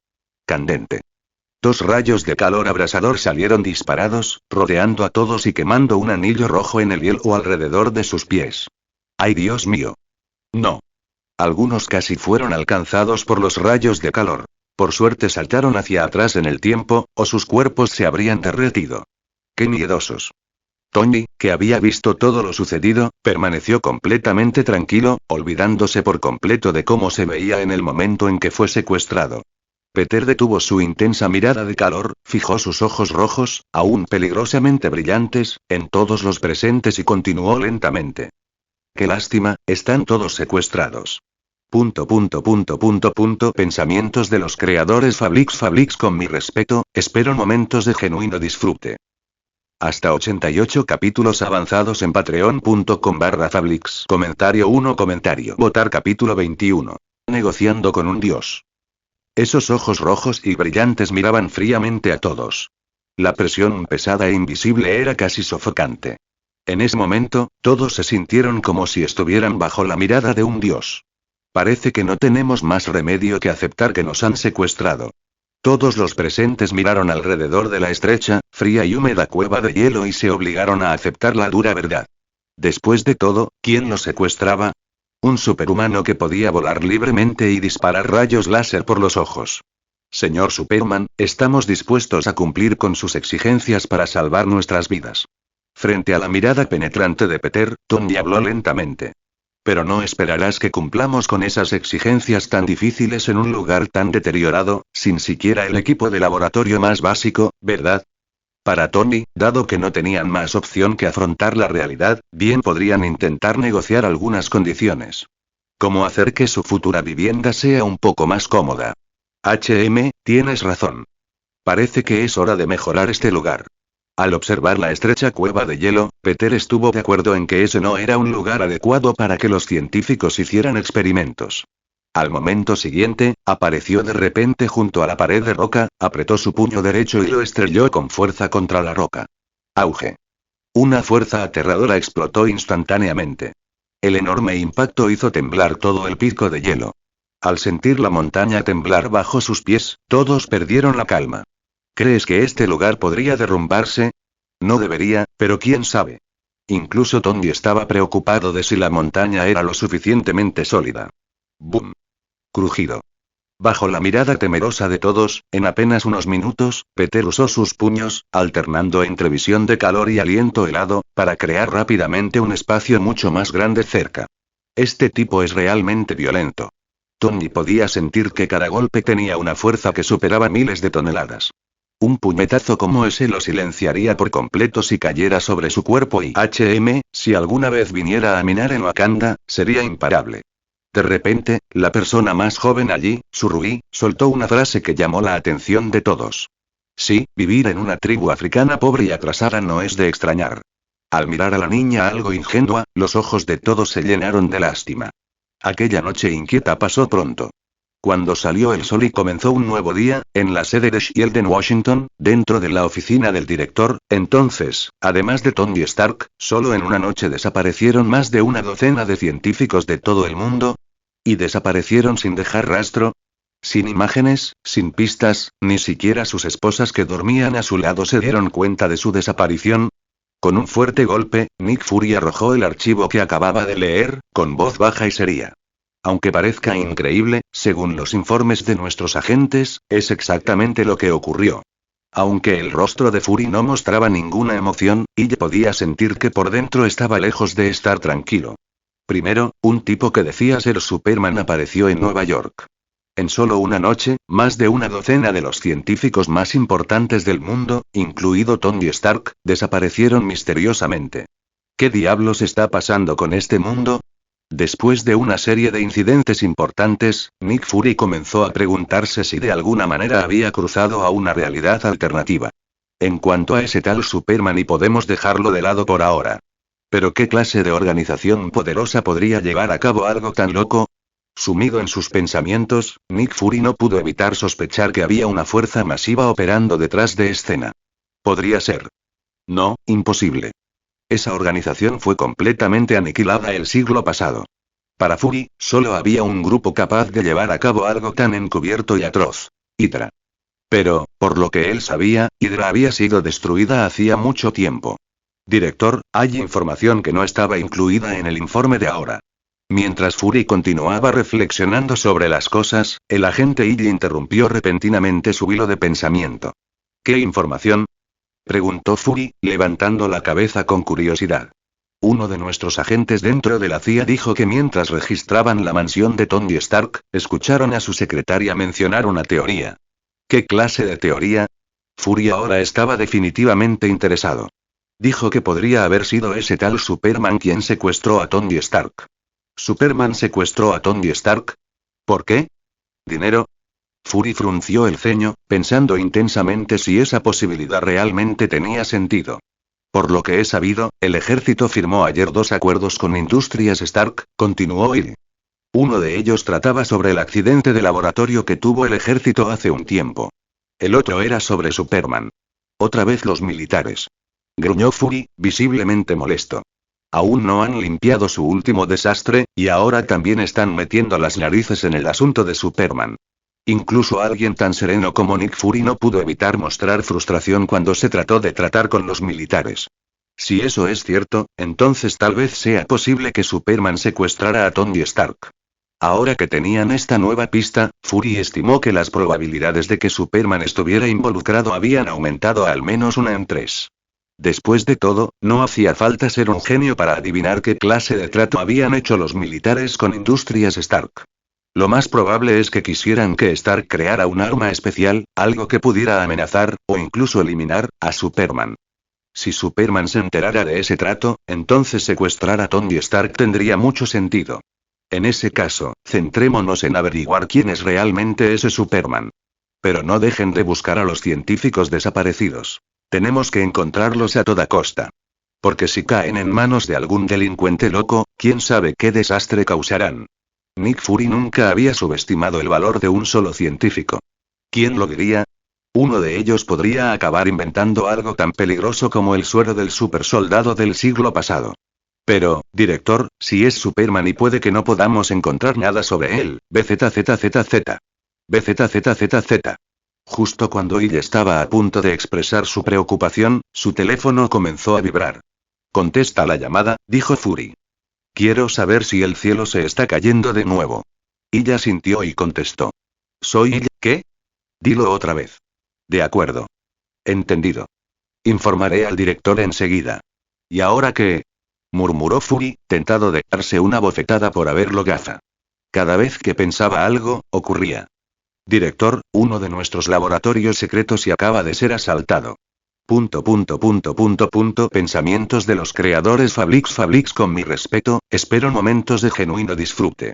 Candente. Dos rayos de calor abrasador salieron disparados, rodeando a todos y quemando un anillo rojo en el hielo alrededor de sus pies. ¡Ay, Dios mío! No. Algunos casi fueron alcanzados por los rayos de calor. Por suerte saltaron hacia atrás en el tiempo, o sus cuerpos se habrían derretido. ¡Qué miedosos! Tony, que había visto todo lo sucedido, permaneció completamente tranquilo, olvidándose por completo de cómo se veía en el momento en que fue secuestrado. Peter detuvo su intensa mirada de calor, fijó sus ojos rojos, aún peligrosamente brillantes, en todos los presentes y continuó lentamente. ¡Qué lástima, están todos secuestrados! Pensamientos de los creadores Fablix con mi respeto, espero momentos de genuino disfrute. Hasta 88 capítulos avanzados en patreon.com/Fablix. Comentario 1. Votar capítulo 21. Negociando con un dios. Esos ojos rojos y brillantes miraban fríamente a todos. La presión pesada e invisible era casi sofocante. En ese momento, todos se sintieron como si estuvieran bajo la mirada de un dios. Parece que no tenemos más remedio que aceptar que nos han secuestrado. Todos los presentes miraron alrededor de la estrecha, fría y húmeda cueva de hielo y se obligaron a aceptar la dura verdad. Después de todo, ¿quién los secuestraba? Un superhumano que podía volar libremente y disparar rayos láser por los ojos. Señor Superman, estamos dispuestos a cumplir con sus exigencias para salvar nuestras vidas. Frente a la mirada penetrante de Peter, Tony habló lentamente. Pero no esperarás que cumplamos con esas exigencias tan difíciles en un lugar tan deteriorado, sin siquiera el equipo de laboratorio más básico, ¿verdad? Para Tony, dado que no tenían más opción que afrontar la realidad, bien podrían intentar negociar algunas condiciones. ¿Cómo hacer que su futura vivienda sea un poco más cómoda? Tienes razón. Parece que es hora de mejorar este lugar. Al observar la estrecha cueva de hielo, Peter estuvo de acuerdo en que ese no era un lugar adecuado para que los científicos hicieran experimentos. Al momento siguiente, apareció de repente junto a la pared de roca, apretó su puño derecho y lo estrelló con fuerza contra la roca. Auge. Una fuerza aterradora explotó instantáneamente. El enorme impacto hizo temblar todo el pico de hielo. Al sentir la montaña temblar bajo sus pies, todos perdieron la calma. ¿Crees que este lugar podría derrumbarse? No debería, pero quién sabe. Incluso Tony estaba preocupado de si la montaña era lo suficientemente sólida. ¡Bum! Crujido. Bajo la mirada temerosa de todos, en apenas unos minutos, Peter usó sus puños, alternando entre visión de calor y aliento helado, para crear rápidamente un espacio mucho más grande cerca. Este tipo es realmente violento. Tony podía sentir que cada golpe tenía una fuerza que superaba miles de toneladas. Un puñetazo como ese lo silenciaría por completo si cayera sobre su cuerpo y si alguna vez viniera a minar en Wakanda, sería imparable. De repente, la persona más joven allí, Surui, soltó una frase que llamó la atención de todos. Sí, vivir en una tribu africana pobre y atrasada no es de extrañar. Al mirar a la niña algo ingenua, los ojos de todos se llenaron de lástima. Aquella noche inquieta pasó pronto. Cuando salió el sol y comenzó un nuevo día, en la sede de Shield en Washington, dentro de la oficina del director, entonces, además de Tony Stark, solo en una noche desaparecieron más de una docena de científicos de todo el mundo. ¿Y desaparecieron sin dejar rastro? Sin imágenes, sin pistas, ni siquiera sus esposas que dormían a su lado se dieron cuenta de su desaparición. Con un fuerte golpe, Nick Fury arrojó el archivo que acababa de leer, con voz baja y seria. Aunque parezca increíble, según los informes de nuestros agentes, es exactamente lo que ocurrió. Aunque el rostro de Fury no mostraba ninguna emoción, ella podía sentir que por dentro estaba lejos de estar tranquilo. Primero, un tipo que decía ser Superman apareció en Nueva York. En solo una noche, más de una docena de los científicos más importantes del mundo, incluido Tony Stark, desaparecieron misteriosamente. ¿Qué diablos está pasando con este mundo? Después de una serie de incidentes importantes, Nick Fury comenzó a preguntarse si de alguna manera había cruzado a una realidad alternativa. En cuanto a ese tal Superman, y podemos dejarlo de lado por ahora. ¿Pero qué clase de organización poderosa podría llevar a cabo algo tan loco? Sumido en sus pensamientos, Nick Fury no pudo evitar sospechar que había una fuerza masiva operando detrás de escena. Podría ser. No, imposible. Esa organización fue completamente aniquilada el siglo pasado. Para Fury, solo había un grupo capaz de llevar a cabo algo tan encubierto y atroz. Hydra. Pero, por lo que él sabía, Hydra había sido destruida hacía mucho tiempo. Director, hay información que no estaba incluida en el informe de ahora. Mientras Fury continuaba reflexionando sobre las cosas, el agente Illy interrumpió repentinamente su hilo de pensamiento. ¿Qué información?, preguntó Fury, levantando la cabeza con curiosidad. Uno de nuestros agentes dentro de la CIA dijo que mientras registraban la mansión de Tony Stark, escucharon a su secretaria mencionar una teoría. ¿Qué clase de teoría? Fury ahora estaba definitivamente interesado. Dijo que podría haber sido ese tal Superman quien secuestró a Tony Stark. ¿Superman secuestró a Tony Stark? ¿Por qué? ¿Dinero? Fury frunció el ceño, pensando intensamente si esa posibilidad realmente tenía sentido. Por lo que he sabido, el ejército firmó ayer 2 acuerdos con Industrias Stark, continuó Illy. Uno de ellos trataba sobre el accidente de laboratorio que tuvo el ejército hace un tiempo. El otro era sobre Superman. Otra vez los militares. Gruñó Fury, visiblemente molesto. Aún no han limpiado su último desastre, y ahora también están metiendo las narices en el asunto de Superman. Incluso alguien tan sereno como Nick Fury no pudo evitar mostrar frustración cuando se trató de tratar con los militares. Si eso es cierto, entonces tal vez sea posible que Superman secuestrara a Tony Stark. Ahora que tenían esta nueva pista, Fury estimó que las probabilidades de que Superman estuviera involucrado habían aumentado a al menos 1 en 3. Después de todo, no hacía falta ser un genio para adivinar qué clase de trato habían hecho los militares con Industrias Stark. Lo más probable es que quisieran que Stark creara un arma especial, algo que pudiera amenazar, o incluso eliminar, a Superman. Si Superman se enterara de ese trato, entonces secuestrar a Tony Stark tendría mucho sentido. En ese caso, centrémonos en averiguar quién es realmente ese Superman. Pero no dejen de buscar a los científicos desaparecidos. Tenemos que encontrarlos a toda costa. Porque si caen en manos de algún delincuente loco, quién sabe qué desastre causarán. Nick Fury nunca había subestimado el valor de un solo científico. ¿Quién lo diría? Uno de ellos podría acabar inventando algo tan peligroso como el suero del supersoldado del siglo pasado. Pero, director, si es Superman y puede que no podamos encontrar nada sobre él, BZZZZ. BZZZZ. Justo cuando Illy estaba a punto de expresar su preocupación, su teléfono comenzó a vibrar. Contesta la llamada, dijo Fury. Quiero saber si el cielo se está cayendo de nuevo. Ella sintió y contestó. ¿Soy ella? ¿Qué? Dilo otra vez. De acuerdo. Entendido. Informaré al director enseguida. ¿Y ahora qué? Murmuró Fury, tentado de darse una bofetada por haberlo gafa. Cada vez que pensaba algo, ocurría. Director, uno de nuestros laboratorios secretos y acaba de ser asaltado. Pensamientos de los creadores Fablix con mi respeto, espero momentos de genuino disfrute.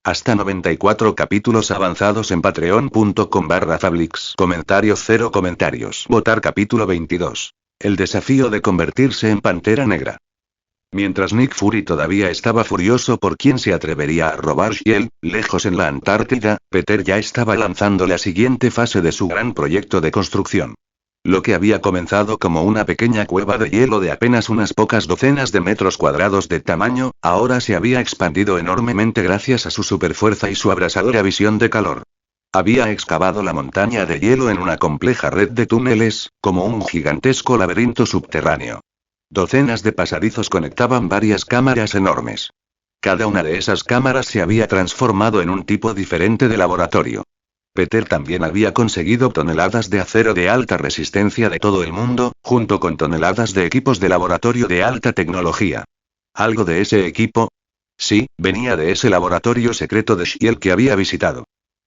Hasta 94 capítulos avanzados en patreon.com/Fablix. Comentarios 0 comentarios. Votar capítulo 22. El desafío de convertirse en Pantera Negra. Mientras Nick Fury todavía estaba furioso por quién se atrevería a robar Shield, lejos en la Antártida, Peter ya estaba lanzando la siguiente fase de su gran proyecto de construcción. Lo que había comenzado como una pequeña cueva de hielo de apenas unas pocas docenas de metros cuadrados de tamaño, ahora se había expandido enormemente gracias a su superfuerza y su abrasadora visión de calor. Había excavado la montaña de hielo en una compleja red de túneles, como un gigantesco laberinto subterráneo. Docenas de pasadizos conectaban varias cámaras enormes. Cada una de esas cámaras se había transformado en un tipo diferente de laboratorio. Peter también había conseguido toneladas de acero de alta resistencia de todo el mundo, junto con toneladas de equipos de laboratorio de alta tecnología. ¿Algo de ese equipo? Sí, venía de ese laboratorio secreto de Shield que había visitado.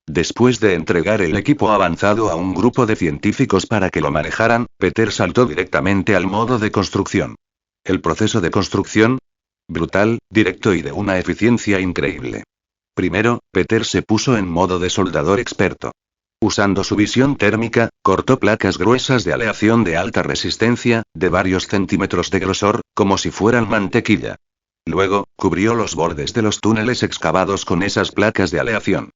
Después de entregar el equipo avanzado a un grupo de científicos para que lo manejaran, Peter saltó directamente al modo de construcción. El proceso de construcción, brutal, directo y de una eficiencia increíble. Primero, Peter se puso en modo de soldador experto. Usando su visión térmica, cortó placas gruesas de aleación de alta resistencia, de varios centímetros de grosor, como si fueran mantequilla. Luego, cubrió los bordes de los túneles excavados con esas placas de aleación.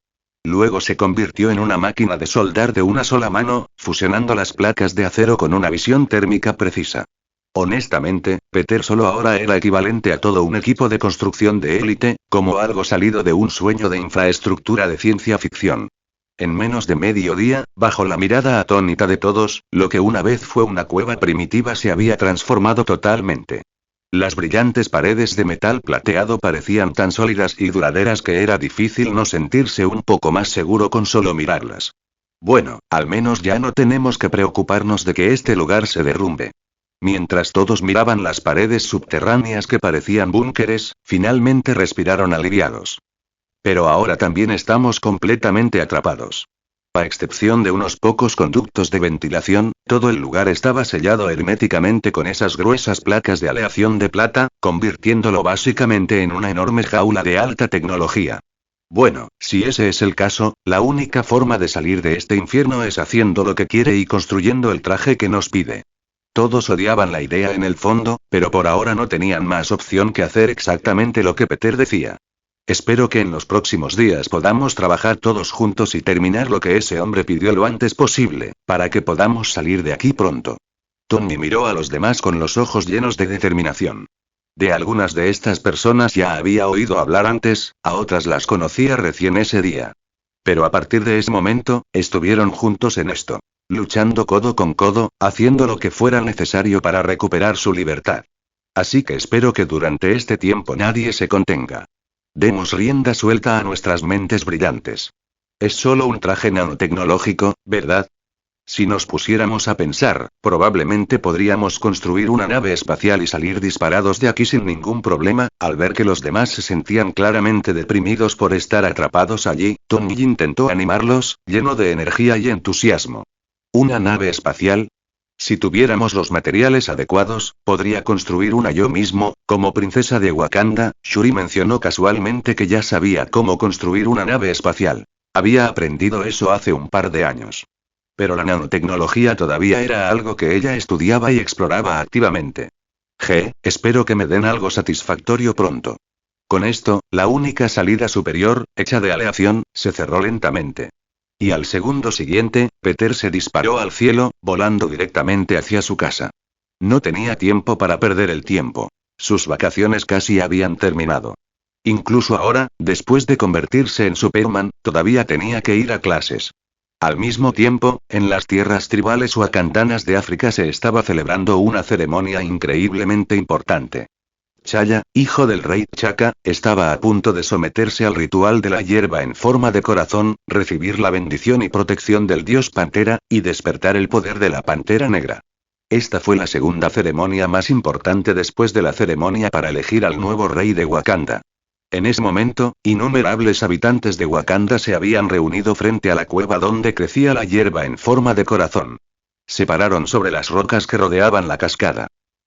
Luego se convirtió en una máquina de soldar de una sola mano, fusionando las placas de acero con una visión térmica precisa. Honestamente, Peter solo ahora era equivalente a todo un equipo de construcción de élite, como algo salido de un sueño de infraestructura de ciencia ficción. En menos de medio día, bajo la mirada atónita de todos, lo que una vez fue una cueva primitiva se había transformado totalmente. Las brillantes paredes de metal plateado parecían tan sólidas y duraderas que era difícil no sentirse un poco más seguro con solo mirarlas. Bueno, al menos ya no tenemos que preocuparnos de que este lugar se derrumbe. Mientras todos miraban las paredes subterráneas que parecían búnkeres, finalmente respiraron aliviados. Pero ahora también estamos completamente atrapados. A excepción de unos pocos conductos de ventilación, todo el lugar estaba sellado herméticamente con esas gruesas placas de aleación de plata, convirtiéndolo básicamente en una enorme jaula de alta tecnología. Bueno, si ese es el caso, la única forma de salir de este infierno es haciendo lo que quiere y construyendo el traje que nos pide. Todos odiaban la idea en el fondo, pero por ahora no tenían más opción que hacer exactamente lo que Peter decía. Espero que en los próximos días podamos trabajar todos juntos y terminar lo que ese hombre pidió lo antes posible, para que podamos salir de aquí pronto. Tony miró a los demás con los ojos llenos de determinación. De algunas de estas personas ya había oído hablar antes, a otras las conocía recién ese día. Pero a partir de ese momento, estuvieron juntos en esto. Luchando codo con codo, haciendo lo que fuera necesario para recuperar su libertad. Así que espero que durante este tiempo nadie se contenga. Demos rienda suelta a nuestras mentes brillantes. Es solo un traje nanotecnológico, ¿verdad? Si nos pusiéramos a pensar, probablemente podríamos construir una nave espacial y salir disparados de aquí sin ningún problema. Al ver que los demás se sentían claramente deprimidos por estar atrapados allí, Tony intentó animarlos, lleno de energía y entusiasmo. ¿Una nave espacial? Si tuviéramos los materiales adecuados, podría construir una yo mismo, como princesa de Wakanda. Shuri mencionó casualmente que ya sabía cómo construir una nave espacial. Había aprendido eso hace un par de años. Pero la nanotecnología todavía era algo que ella estudiaba y exploraba activamente. Espero que me den algo satisfactorio pronto. Con esto, la única salida superior, hecha de aleación, se cerró lentamente. Y al segundo siguiente, Peter se disparó al cielo, volando directamente hacia su casa. No tenía tiempo para perder el tiempo. Sus vacaciones casi habían terminado. Incluso ahora, después de convertirse en Superman, todavía tenía que ir a clases. Al mismo tiempo, en las tierras tribales wakandanas de África se estaba celebrando una ceremonia increíblemente importante. Chaya, hijo del rey Chaka, estaba a punto de someterse al ritual de la hierba en forma de corazón, recibir la bendición y protección del dios Pantera, y despertar el poder de la Pantera Negra. Esta fue la segunda ceremonia más importante después de la ceremonia para elegir al nuevo rey de Wakanda. En ese momento, innumerables habitantes de Wakanda se habían reunido frente a la cueva donde crecía la hierba en forma de corazón. Se pararon sobre las rocas que rodeaban la cascada.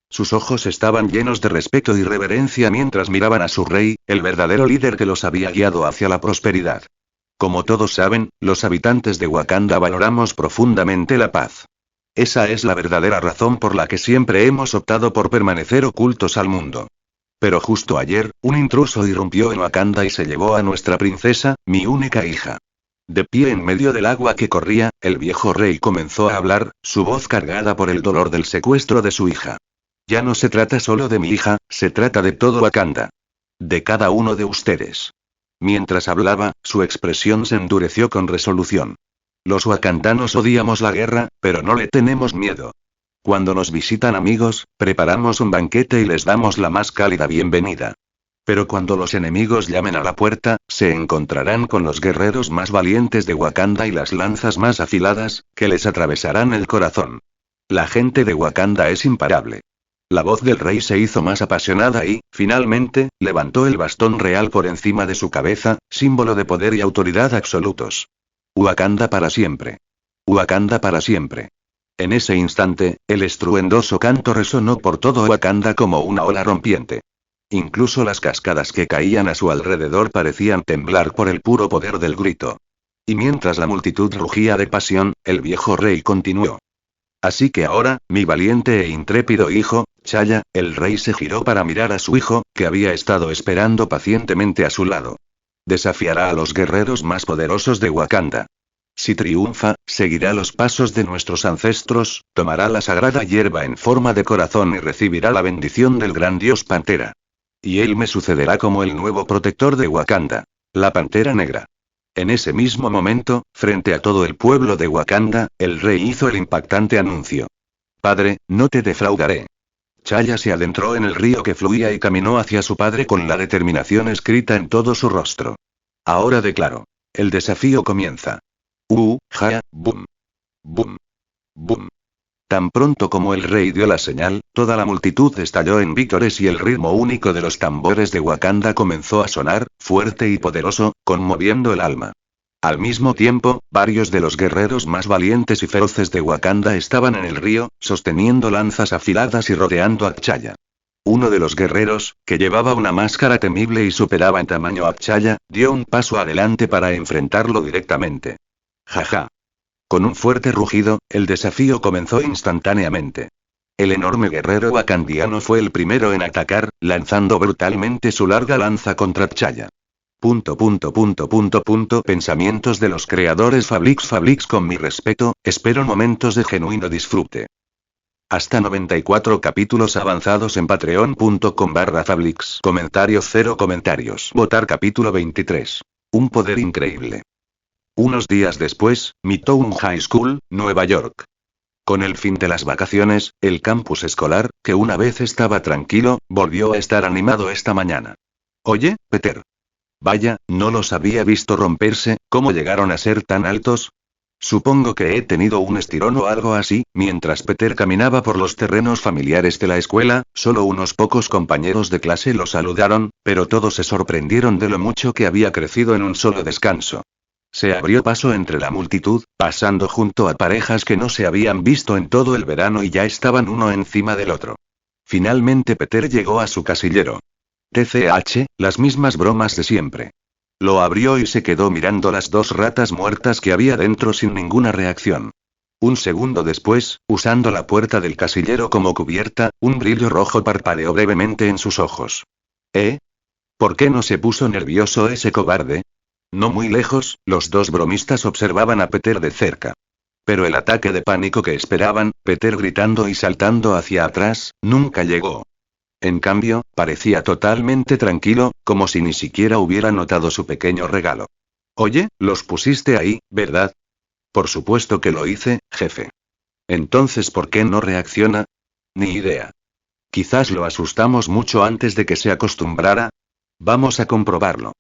Sus ojos estaban llenos de respeto y reverencia mientras miraban a su rey, el verdadero líder que los había guiado hacia la prosperidad. Como todos saben, los habitantes de Wakanda valoramos profundamente la paz. Esa es la verdadera razón por la que siempre hemos optado por permanecer ocultos al mundo. Pero justo ayer, un intruso irrumpió en Wakanda y se llevó a nuestra princesa, mi única hija. De pie en medio del agua que corría, el viejo rey comenzó a hablar, su voz cargada por el dolor del secuestro de su hija. Ya no se trata solo de mi hija, se trata de todo Wakanda. De cada uno de ustedes. Mientras hablaba, su expresión se endureció con resolución. Los wakandanos odiamos la guerra, pero no le tenemos miedo. Cuando nos visitan amigos, preparamos un banquete y les damos la más cálida bienvenida. Pero cuando los enemigos llamen a la puerta, se encontrarán con los guerreros más valientes de Wakanda y las lanzas más afiladas, que les atravesarán el corazón. La gente de Wakanda es imparable. La voz del rey se hizo más apasionada y, finalmente, levantó el bastón real por encima de su cabeza, símbolo de poder y autoridad absolutos. Wakanda para siempre. Wakanda para siempre. En ese instante, el estruendoso canto resonó por todo Wakanda como una ola rompiente. Incluso las cascadas que caían a su alrededor parecían temblar por el puro poder del grito. Y mientras la multitud rugía de pasión, el viejo rey continuó. Así que ahora, mi valiente e intrépido hijo, Chaya, el rey se giró para mirar a su hijo, que había estado esperando pacientemente a su lado. Desafiará a los guerreros más poderosos de Wakanda. Si triunfa, seguirá los pasos de nuestros ancestros, tomará la sagrada hierba en forma de corazón y recibirá la bendición del gran dios Pantera. Y él me sucederá como el nuevo protector de Wakanda. La Pantera Negra. En ese mismo momento, frente a todo el pueblo de Wakanda, el rey hizo el impactante anuncio. Padre, no te defraudaré. Chaya se adentró en el río que fluía y caminó hacia su padre con la determinación escrita en todo su rostro. Ahora declaro. El desafío comienza. Boom. Boom. Boom. Tan pronto como el rey dio la señal, toda la multitud estalló en vítores y el ritmo único de los tambores de Wakanda comenzó a sonar, fuerte y poderoso, conmoviendo el alma. Al mismo tiempo, varios de los guerreros más valientes y feroces de Wakanda estaban en el río, sosteniendo lanzas afiladas y rodeando a T'Challa. Uno de los guerreros, que llevaba una máscara temible y superaba en tamaño a T'Challa, dio un paso adelante para enfrentarlo directamente. Jaja. Con un fuerte rugido, el desafío comenzó instantáneamente. El enorme guerrero wakandiano fue el primero en atacar, lanzando brutalmente su larga lanza contra T'Challa. Pensamientos de los creadores Fablix con mi respeto, espero momentos de genuino disfrute. Hasta 94 capítulos avanzados en patreon.com/Fablix. Comentario 0 comentarios. Votar capítulo 23. Un poder increíble. Unos días después, Midtown High School, Nueva York. Con el fin de las vacaciones, el campus escolar, que una vez estaba tranquilo, volvió a estar animado esta mañana. Oye, Peter. Vaya, no los había visto romperse, ¿cómo llegaron a ser tan altos? Supongo que he tenido un estirón o algo así. Mientras Peter caminaba por los terrenos familiares de la escuela, solo unos pocos compañeros de clase lo saludaron, pero todos se sorprendieron de lo mucho que había crecido en un solo descanso. Se abrió paso entre la multitud, pasando junto a parejas que no se habían visto en todo el verano y ya estaban uno encima del otro. Finalmente Peter llegó a su casillero. TCH, las mismas bromas de siempre. Lo abrió y se quedó mirando las dos ratas muertas que había dentro sin ninguna reacción. Un segundo después, usando la puerta del casillero como cubierta, un brillo rojo parpadeó brevemente en sus ojos. ¿Por qué no se puso nervioso ese cobarde? No muy lejos, los dos bromistas observaban a Peter de cerca. Pero el ataque de pánico que esperaban, Peter gritando y saltando hacia atrás, nunca llegó. En cambio, parecía totalmente tranquilo, como si ni siquiera hubiera notado su pequeño regalo. Oye, los pusiste ahí, ¿verdad? Por supuesto que lo hice, jefe. Entonces, ¿por qué no reacciona? Ni idea. Quizás lo asustamos mucho antes de que se acostumbrara. Vamos a comprobarlo.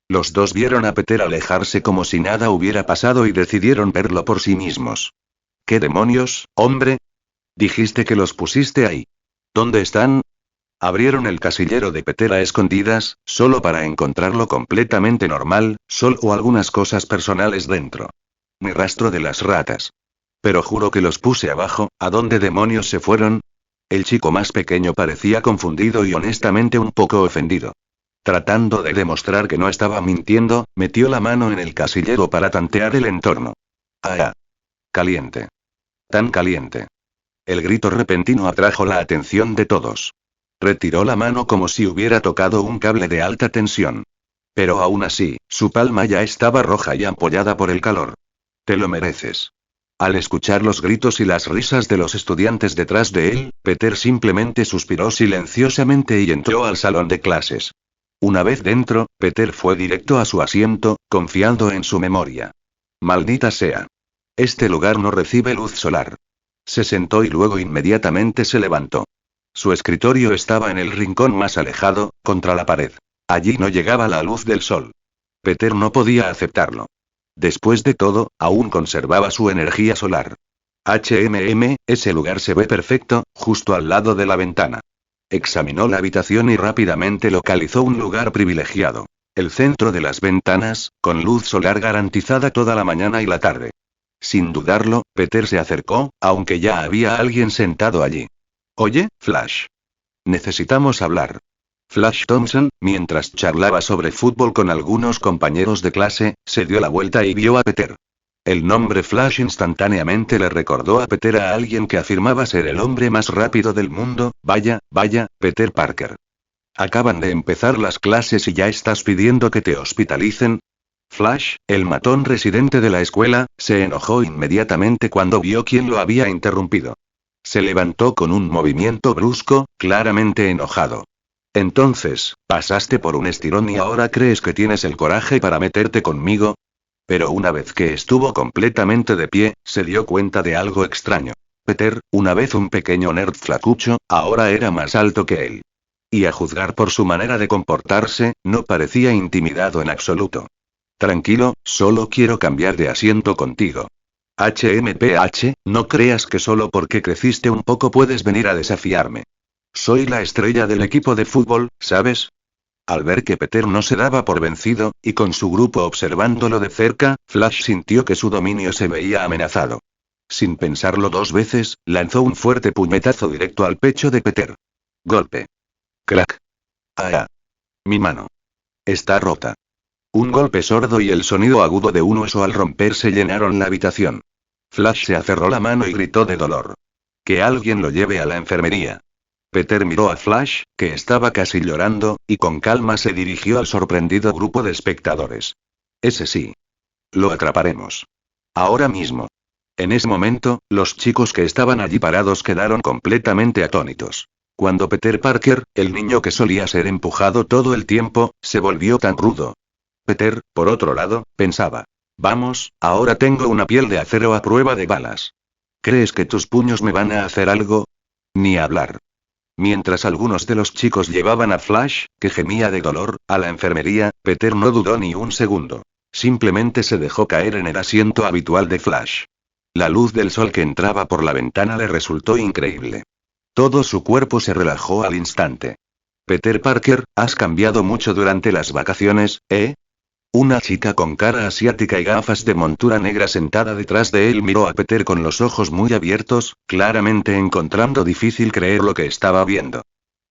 Los dos vieron a Peter alejarse como si nada hubiera pasado y decidieron verlo por sí mismos. ¿Qué demonios, hombre? Dijiste que los pusiste ahí. ¿Dónde están? Abrieron el casillero de Peter a escondidas, solo para encontrarlo completamente normal, solo algunas cosas personales dentro. Ni rastro de las ratas. Pero juro que los puse abajo. ¿A dónde demonios se fueron? El chico más pequeño parecía confundido y honestamente un poco ofendido. Tratando de demostrar que no estaba mintiendo, metió la mano en el casillero para tantear el entorno. ¡Ah! Caliente. Tan caliente. El grito repentino atrajo la atención de todos. Retiró la mano como si hubiera tocado un cable de alta tensión. Pero aún así, su palma ya estaba roja y ampollada por el calor. Te lo mereces. Al escuchar los gritos y las risas de los estudiantes detrás de él, Peter simplemente suspiró silenciosamente y entró al salón de clases. Una vez dentro, Peter fue directo a su asiento, confiando en su memoria. Maldita sea. Este lugar no recibe luz solar. Se sentó y luego inmediatamente se levantó. Su escritorio estaba en el rincón más alejado, contra la pared. Allí no llegaba la luz del sol. Peter no podía aceptarlo. Después de todo, aún conservaba su energía solar. Ese lugar se ve perfecto, justo al lado de la ventana. Examinó la habitación y rápidamente localizó un lugar privilegiado. El centro de las ventanas, con luz solar garantizada toda la mañana y la tarde. Sin dudarlo, Peter se acercó, aunque ya había alguien sentado allí. Oye, Flash. Necesitamos hablar. Flash Thompson, mientras charlaba sobre fútbol con algunos compañeros de clase, se dio la vuelta y vio a Peter. El nombre Flash instantáneamente le recordó a Peter a alguien que afirmaba ser el hombre más rápido del mundo. Vaya, Peter Parker. Acaban de empezar las clases y ya estás pidiendo que te hospitalicen. Flash, el matón residente de la escuela, se enojó inmediatamente cuando vio quién lo había interrumpido. Se levantó con un movimiento brusco, claramente enojado. Entonces, pasaste por un estirón y ahora crees que tienes el coraje para meterte conmigo. Pero una vez que estuvo completamente de pie, se dio cuenta de algo extraño. Peter, una vez un pequeño nerd flacucho, ahora era más alto que él. Y a juzgar por su manera de comportarse, no parecía intimidado en absoluto. Tranquilo, solo quiero cambiar de asiento contigo. No creas que solo porque creciste un poco puedes venir a desafiarme. Soy la estrella del equipo de fútbol, ¿sabes? Al ver que Peter no se daba por vencido, y con su grupo observándolo de cerca, Flash sintió que su dominio se veía amenazado. Sin pensarlo dos veces, lanzó un fuerte puñetazo directo al pecho de Peter. Golpe. Crack. ¡Ah! Mi mano. Está rota. Un golpe sordo y el sonido agudo de un hueso al romperse llenaron la habitación. Flash se aferró la mano y gritó de dolor. Que alguien lo lleve a la enfermería. Peter miró a Flash, que estaba casi llorando, y con calma se dirigió al sorprendido grupo de espectadores. Ese sí. Lo atraparemos. Ahora mismo. En ese momento, los chicos que estaban allí parados quedaron completamente atónitos. Cuando Peter Parker, el niño que solía ser empujado todo el tiempo, se volvió tan rudo. Peter, por otro lado, pensaba. Vamos, ahora tengo una piel de acero a prueba de balas. ¿Crees que tus puños me van a hacer algo? Ni hablar. Mientras algunos de los chicos llevaban a Flash, que gemía de dolor, a la enfermería, Peter no dudó ni un segundo. Simplemente se dejó caer en el asiento habitual de Flash. La luz del sol que entraba por la ventana le resultó increíble. Todo su cuerpo se relajó al instante. Peter Parker, has cambiado mucho durante las vacaciones, ¿eh? Una chica con cara asiática y gafas de montura negra sentada detrás de él miró a Peter con los ojos muy abiertos, claramente encontrando difícil creer lo que estaba viendo.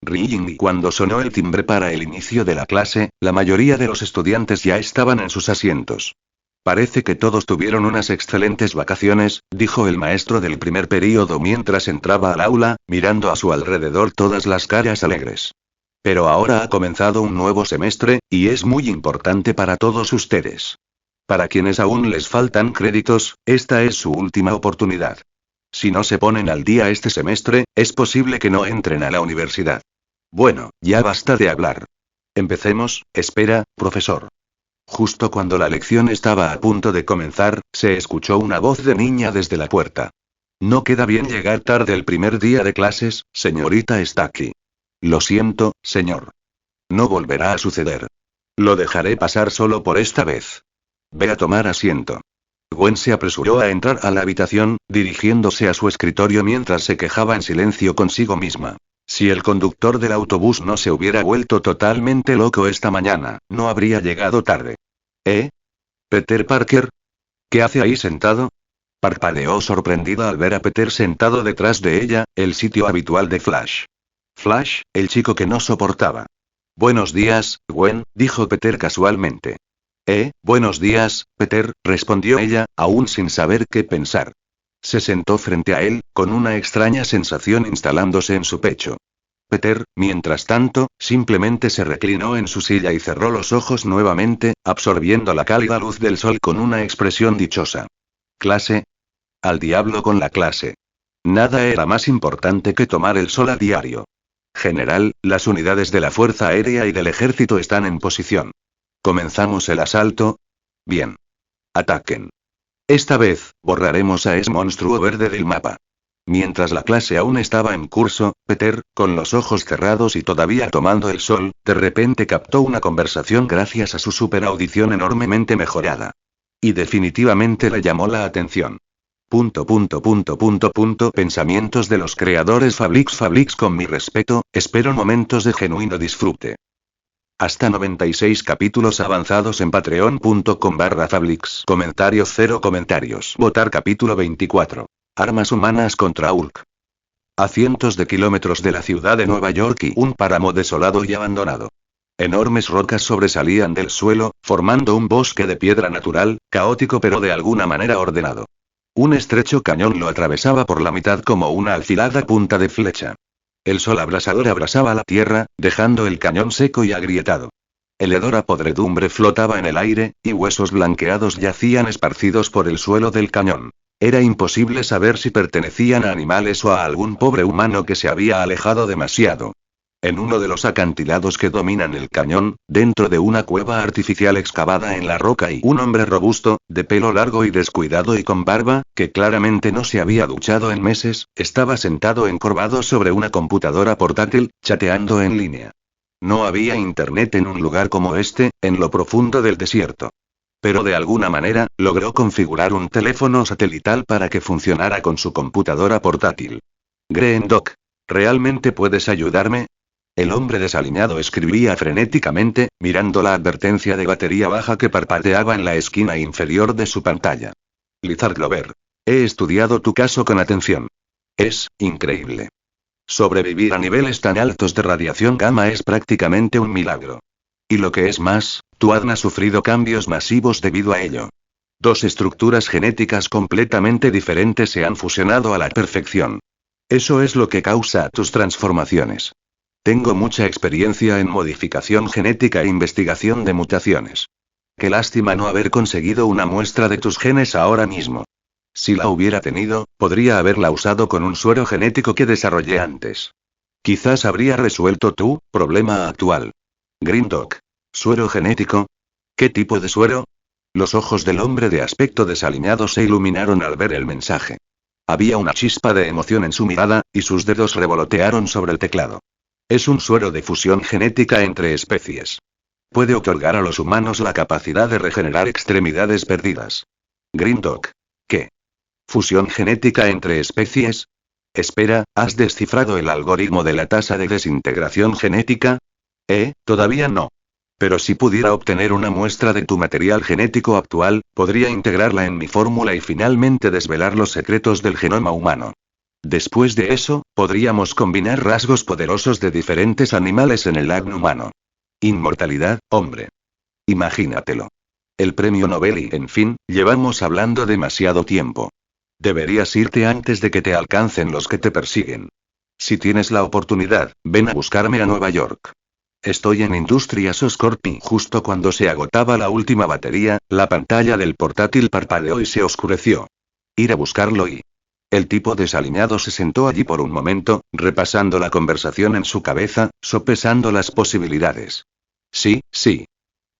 Ring, cuando sonó el timbre para el inicio de la clase, la mayoría de los estudiantes ya estaban en sus asientos. Parece que todos tuvieron unas excelentes vacaciones, dijo el maestro del primer período mientras entraba al aula, mirando a su alrededor todas las caras alegres. Pero ahora ha comenzado un nuevo semestre, y es muy importante para todos ustedes. Para quienes aún les faltan créditos, esta es su última oportunidad. Si no se ponen al día este semestre, es posible que no entren a la universidad. Bueno, ya basta de hablar. Empecemos, espera, profesor. Justo cuando la lección estaba a punto de comenzar, se escuchó una voz de niña desde la puerta. No queda bien llegar tarde el primer día de clases, señorita Stucky. Lo siento, señor. No volverá a suceder. Lo dejaré pasar solo por esta vez. Ve a tomar asiento. Gwen se apresuró a entrar a la habitación, dirigiéndose a su escritorio mientras se quejaba en silencio consigo misma. Si el conductor del autobús no se hubiera vuelto totalmente loco esta mañana, no habría llegado tarde. ¿Eh? ¿Peter Parker? ¿Qué hace ahí sentado? Parpadeó sorprendida al ver a Peter sentado detrás de ella, el sitio habitual de Flash. Flash, el chico que no soportaba. Buenos días, Gwen, dijo Peter casualmente. Buenos días, Peter, respondió ella, aún sin saber qué pensar. Se sentó frente a él, con una extraña sensación instalándose en su pecho. Peter, mientras tanto, simplemente se reclinó en su silla y cerró los ojos nuevamente, absorbiendo la cálida luz del sol con una expresión dichosa. ¿Clase? Al diablo con la clase. Nada era más importante que tomar el sol a diario. General, las unidades de la Fuerza Aérea y del Ejército están en posición. ¿Comenzamos el asalto? Bien. Ataquen. Esta vez, borraremos a ese monstruo verde del mapa. Mientras la clase aún estaba en curso, Peter, con los ojos cerrados y todavía tomando el sol, de repente captó una conversación gracias a su superaudición enormemente mejorada. Y definitivamente le llamó la atención. Pensamientos de los creadores Fablix con mi respeto, espero momentos de genuino disfrute. Hasta 96 capítulos avanzados en patreon.com/Fablix. Comentario 0 comentarios. Votar capítulo 24. Armas humanas contra Hulk. A cientos de kilómetros de la ciudad de Nueva York y un páramo desolado y abandonado. Enormes rocas sobresalían del suelo, formando un bosque de piedra natural, caótico pero de alguna manera ordenado. Un estrecho cañón lo atravesaba por la mitad como una afilada punta de flecha. El sol abrasador abrasaba la tierra, dejando el cañón seco y agrietado. El hedor a podredumbre flotaba en el aire, y huesos blanqueados yacían esparcidos por el suelo del cañón. Era imposible saber si pertenecían a animales o a algún pobre humano que se había alejado demasiado. En uno de los acantilados que dominan el cañón, dentro de una cueva artificial excavada en la roca y un hombre robusto, de pelo largo y descuidado y con barba, que claramente no se había duchado en meses, estaba sentado encorvado sobre una computadora portátil, chateando en línea. No había internet en un lugar como este, en lo profundo del desierto. Pero de alguna manera, logró configurar un teléfono satelital para que funcionara con su computadora portátil. Doc, ¿realmente puedes ayudarme? El hombre desaliñado escribía frenéticamente, mirando la advertencia de batería baja que parpadeaba en la esquina inferior de su pantalla. Lizard Glover. He estudiado tu caso con atención. Es increíble. Sobrevivir a niveles tan altos de radiación gamma es prácticamente un milagro. Y lo que es más, tu ADN ha sufrido cambios masivos debido a ello. Dos estructuras genéticas completamente diferentes se han fusionado a la perfección. Eso es lo que causa tus transformaciones. Tengo mucha experiencia en modificación genética e investigación de mutaciones. Qué lástima no haber conseguido una muestra de tus genes ahora mismo. Si la hubiera tenido, podría haberla usado con un suero genético que desarrollé antes. Quizás habría resuelto tu problema actual. Doc. ¿Suero genético? ¿Qué tipo de suero? Los ojos del hombre de aspecto desaliñado se iluminaron al ver el mensaje. Había una chispa de emoción en su mirada, y sus dedos revolotearon sobre el teclado. Es un suero de fusión genética entre especies. Puede otorgar a los humanos la capacidad de regenerar extremidades perdidas. Doc. ¿Qué? ¿Fusión genética entre especies? Espera, ¿has descifrado el algoritmo de la tasa de desintegración genética? Todavía no. Pero si pudiera obtener una muestra de tu material genético actual, podría integrarla en mi fórmula y finalmente desvelar los secretos del genoma humano. Después de eso, podríamos combinar rasgos poderosos de diferentes animales en el ADN humano. Inmortalidad, hombre. Imagínatelo. El premio Nobel y, en fin, llevamos hablando demasiado tiempo. Deberías irte antes de que te alcancen los que te persiguen. Si tienes la oportunidad, ven a buscarme a Nueva York. Estoy en Industrias Oscorp y justo cuando se agotaba la última batería, la pantalla del portátil parpadeó y se oscureció. Ir a buscarlo y... El tipo desaliñado se sentó allí por un momento, repasando la conversación en su cabeza, sopesando las posibilidades. Sí.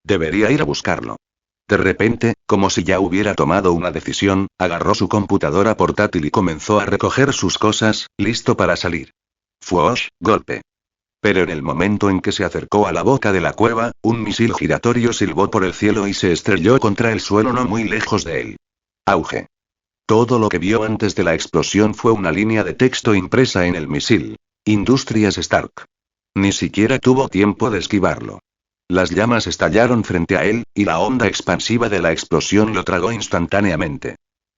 Debería ir a buscarlo. De repente, como si ya hubiera tomado una decisión, agarró su computadora portátil y comenzó a recoger sus cosas, listo para salir. Fwosh, golpe. Pero en el momento en que se acercó a la boca de la cueva, un misil giratorio silbó por el cielo y se estrelló contra el suelo no muy lejos de él. Auge. Todo lo que vio antes de la explosión fue una línea de texto impresa en el misil. Industrias Stark. Ni siquiera tuvo tiempo de esquivarlo. Las llamas estallaron frente a él, y la onda expansiva de la explosión lo tragó instantáneamente.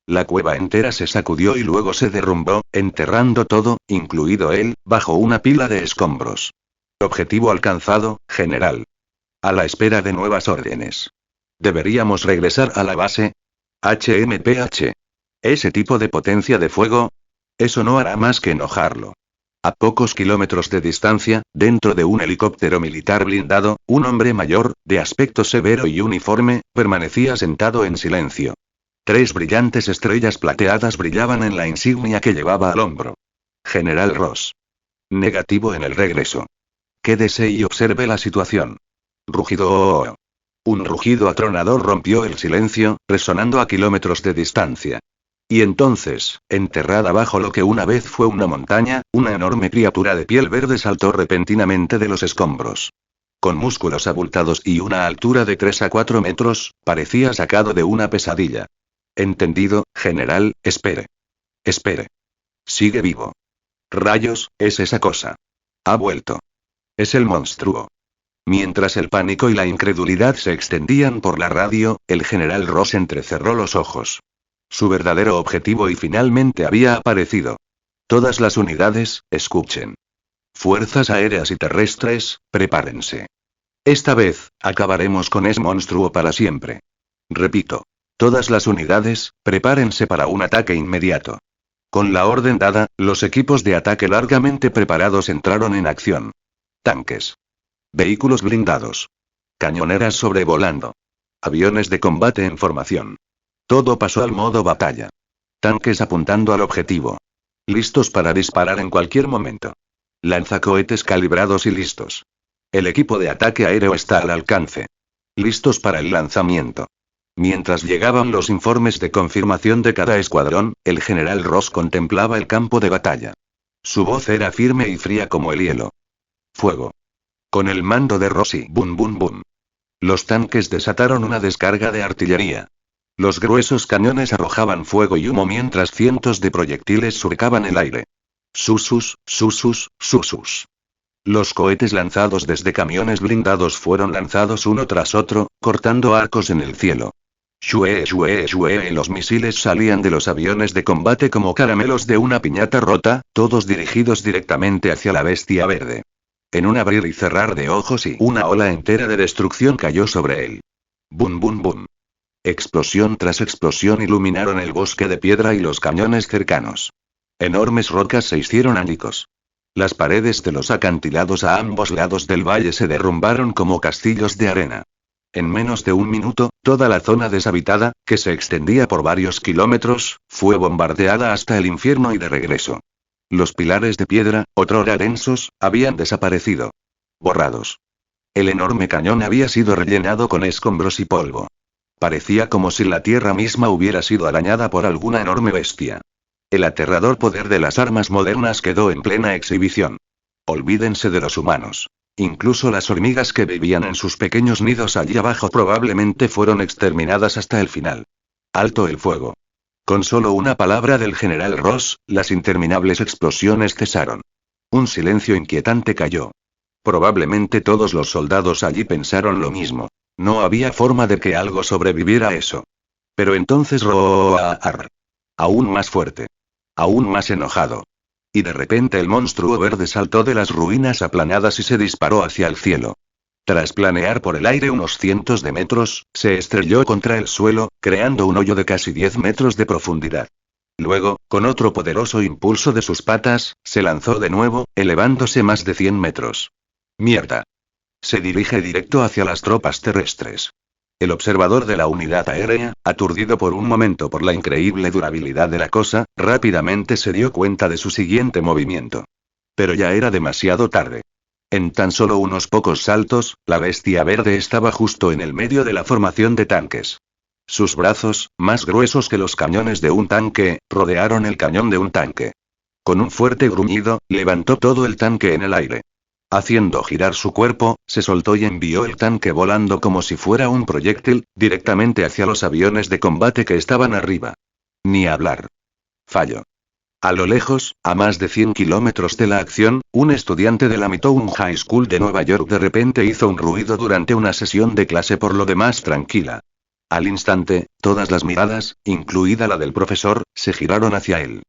La cueva entera se sacudió y luego se derrumbó, enterrando todo, incluido él, bajo una pila de escombros. Objetivo alcanzado, general. A la espera de nuevas órdenes. ¿Deberíamos regresar a la base? HMPH. ¿Ese tipo de potencia de fuego? Eso no hará más que enojarlo. A pocos kilómetros de distancia, dentro de un helicóptero militar blindado, un hombre mayor, de aspecto severo y uniforme, permanecía sentado en silencio. 3 brillantes estrellas plateadas brillaban en la insignia que llevaba al hombro. General Ross. Negativo en el regreso. Quédese y observe la situación. Rugido. Un rugido atronador rompió el silencio, resonando a kilómetros de distancia. Y entonces, enterrada bajo lo que una vez fue una montaña, una enorme criatura de piel verde saltó repentinamente de los escombros. Con músculos abultados y una altura de 3 a 4 metros, parecía sacado de una pesadilla. Entendido, general, espere. Espere. Sigue vivo. Rayos, es esa cosa. Ha vuelto. Es el monstruo. Mientras el pánico y la incredulidad se extendían por la radio, el general Ross entrecerró los ojos. Su verdadero objetivo y finalmente había aparecido. Todas las unidades, escuchen. Fuerzas aéreas y terrestres, prepárense. Esta vez, acabaremos con ese monstruo para siempre. Repito. Todas las unidades, prepárense para un ataque inmediato. Con la orden dada, los equipos de ataque largamente preparados entraron en acción. Tanques. Vehículos blindados. Cañoneras sobrevolando. Aviones de combate en formación. Todo pasó al modo batalla. Tanques apuntando al objetivo. Listos para disparar en cualquier momento. Lanzacohetes calibrados y listos. El equipo de ataque aéreo está al alcance. Listos para el lanzamiento. Mientras llegaban los informes de confirmación de cada escuadrón, el general Ross contemplaba el campo de batalla. Su voz era firme y fría como el hielo. Fuego. Con el mando de Rossi, bum bum bum. Los tanques desataron una descarga de artillería. Los gruesos cañones arrojaban fuego y humo mientras cientos de proyectiles surcaban el aire. Susus, susus, susus. Los cohetes lanzados desde camiones blindados fueron lanzados uno tras otro, cortando arcos en el cielo. Shue, shue, shue, y los misiles salían de los aviones de combate como caramelos de una piñata rota, todos dirigidos directamente hacia la bestia verde. En un abrir y cerrar de ojos y una ola entera de destrucción cayó sobre él. Bum bum bum. Explosión tras explosión iluminaron el bosque de piedra y los cañones cercanos. Enormes rocas se hicieron añicos. Las paredes de los acantilados a ambos lados del valle se derrumbaron como castillos de arena. En menos de un minuto, toda la zona deshabitada, que se extendía por varios kilómetros, fue bombardeada hasta el infierno y de regreso. Los pilares de piedra, otrora densos, habían desaparecido. Borrados. El enorme cañón había sido rellenado con escombros y polvo. Parecía como si la tierra misma hubiera sido arañada por alguna enorme bestia. El aterrador poder de las armas modernas quedó en plena exhibición. Olvídense de los humanos. Incluso las hormigas que vivían en sus pequeños nidos allí abajo probablemente fueron exterminadas hasta el final. Alto el fuego. Con solo una palabra del general Ross, las interminables explosiones cesaron. Un silencio inquietante cayó. Probablemente todos los soldados allí pensaron lo mismo. No había forma de que algo sobreviviera a eso. Pero entonces roar. Aún más fuerte. Aún más enojado. Y de repente el monstruo verde saltó de las ruinas aplanadas y se disparó hacia el cielo. Tras planear por el aire unos cientos de metros, se estrelló contra el suelo, creando un hoyo de casi 10 metros de profundidad. Luego, con otro poderoso impulso de sus patas, se lanzó de nuevo, elevándose más de 100 metros. ¡Mierda! Se dirige directo hacia las tropas terrestres. El observador de la unidad aérea, aturdido por un momento por la increíble durabilidad de la cosa, rápidamente se dio cuenta de su siguiente movimiento. Pero ya era demasiado tarde. En tan solo unos pocos saltos, la bestia verde estaba justo en el medio de la formación de tanques. Sus brazos, más gruesos que los cañones de un tanque, rodearon el cañón de un tanque. Con un fuerte gruñido, levantó todo el tanque en el aire. Haciendo girar su cuerpo, se soltó y envió el tanque volando como si fuera un proyectil, directamente hacia los aviones de combate que estaban arriba. Ni hablar. Fallo. A lo lejos, a más de 100 kilómetros de la acción, un estudiante de la Midtown High School de Nueva York de repente hizo un ruido durante una sesión de clase por lo demás tranquila. Al instante, todas las miradas, incluida la del profesor, se giraron hacia él.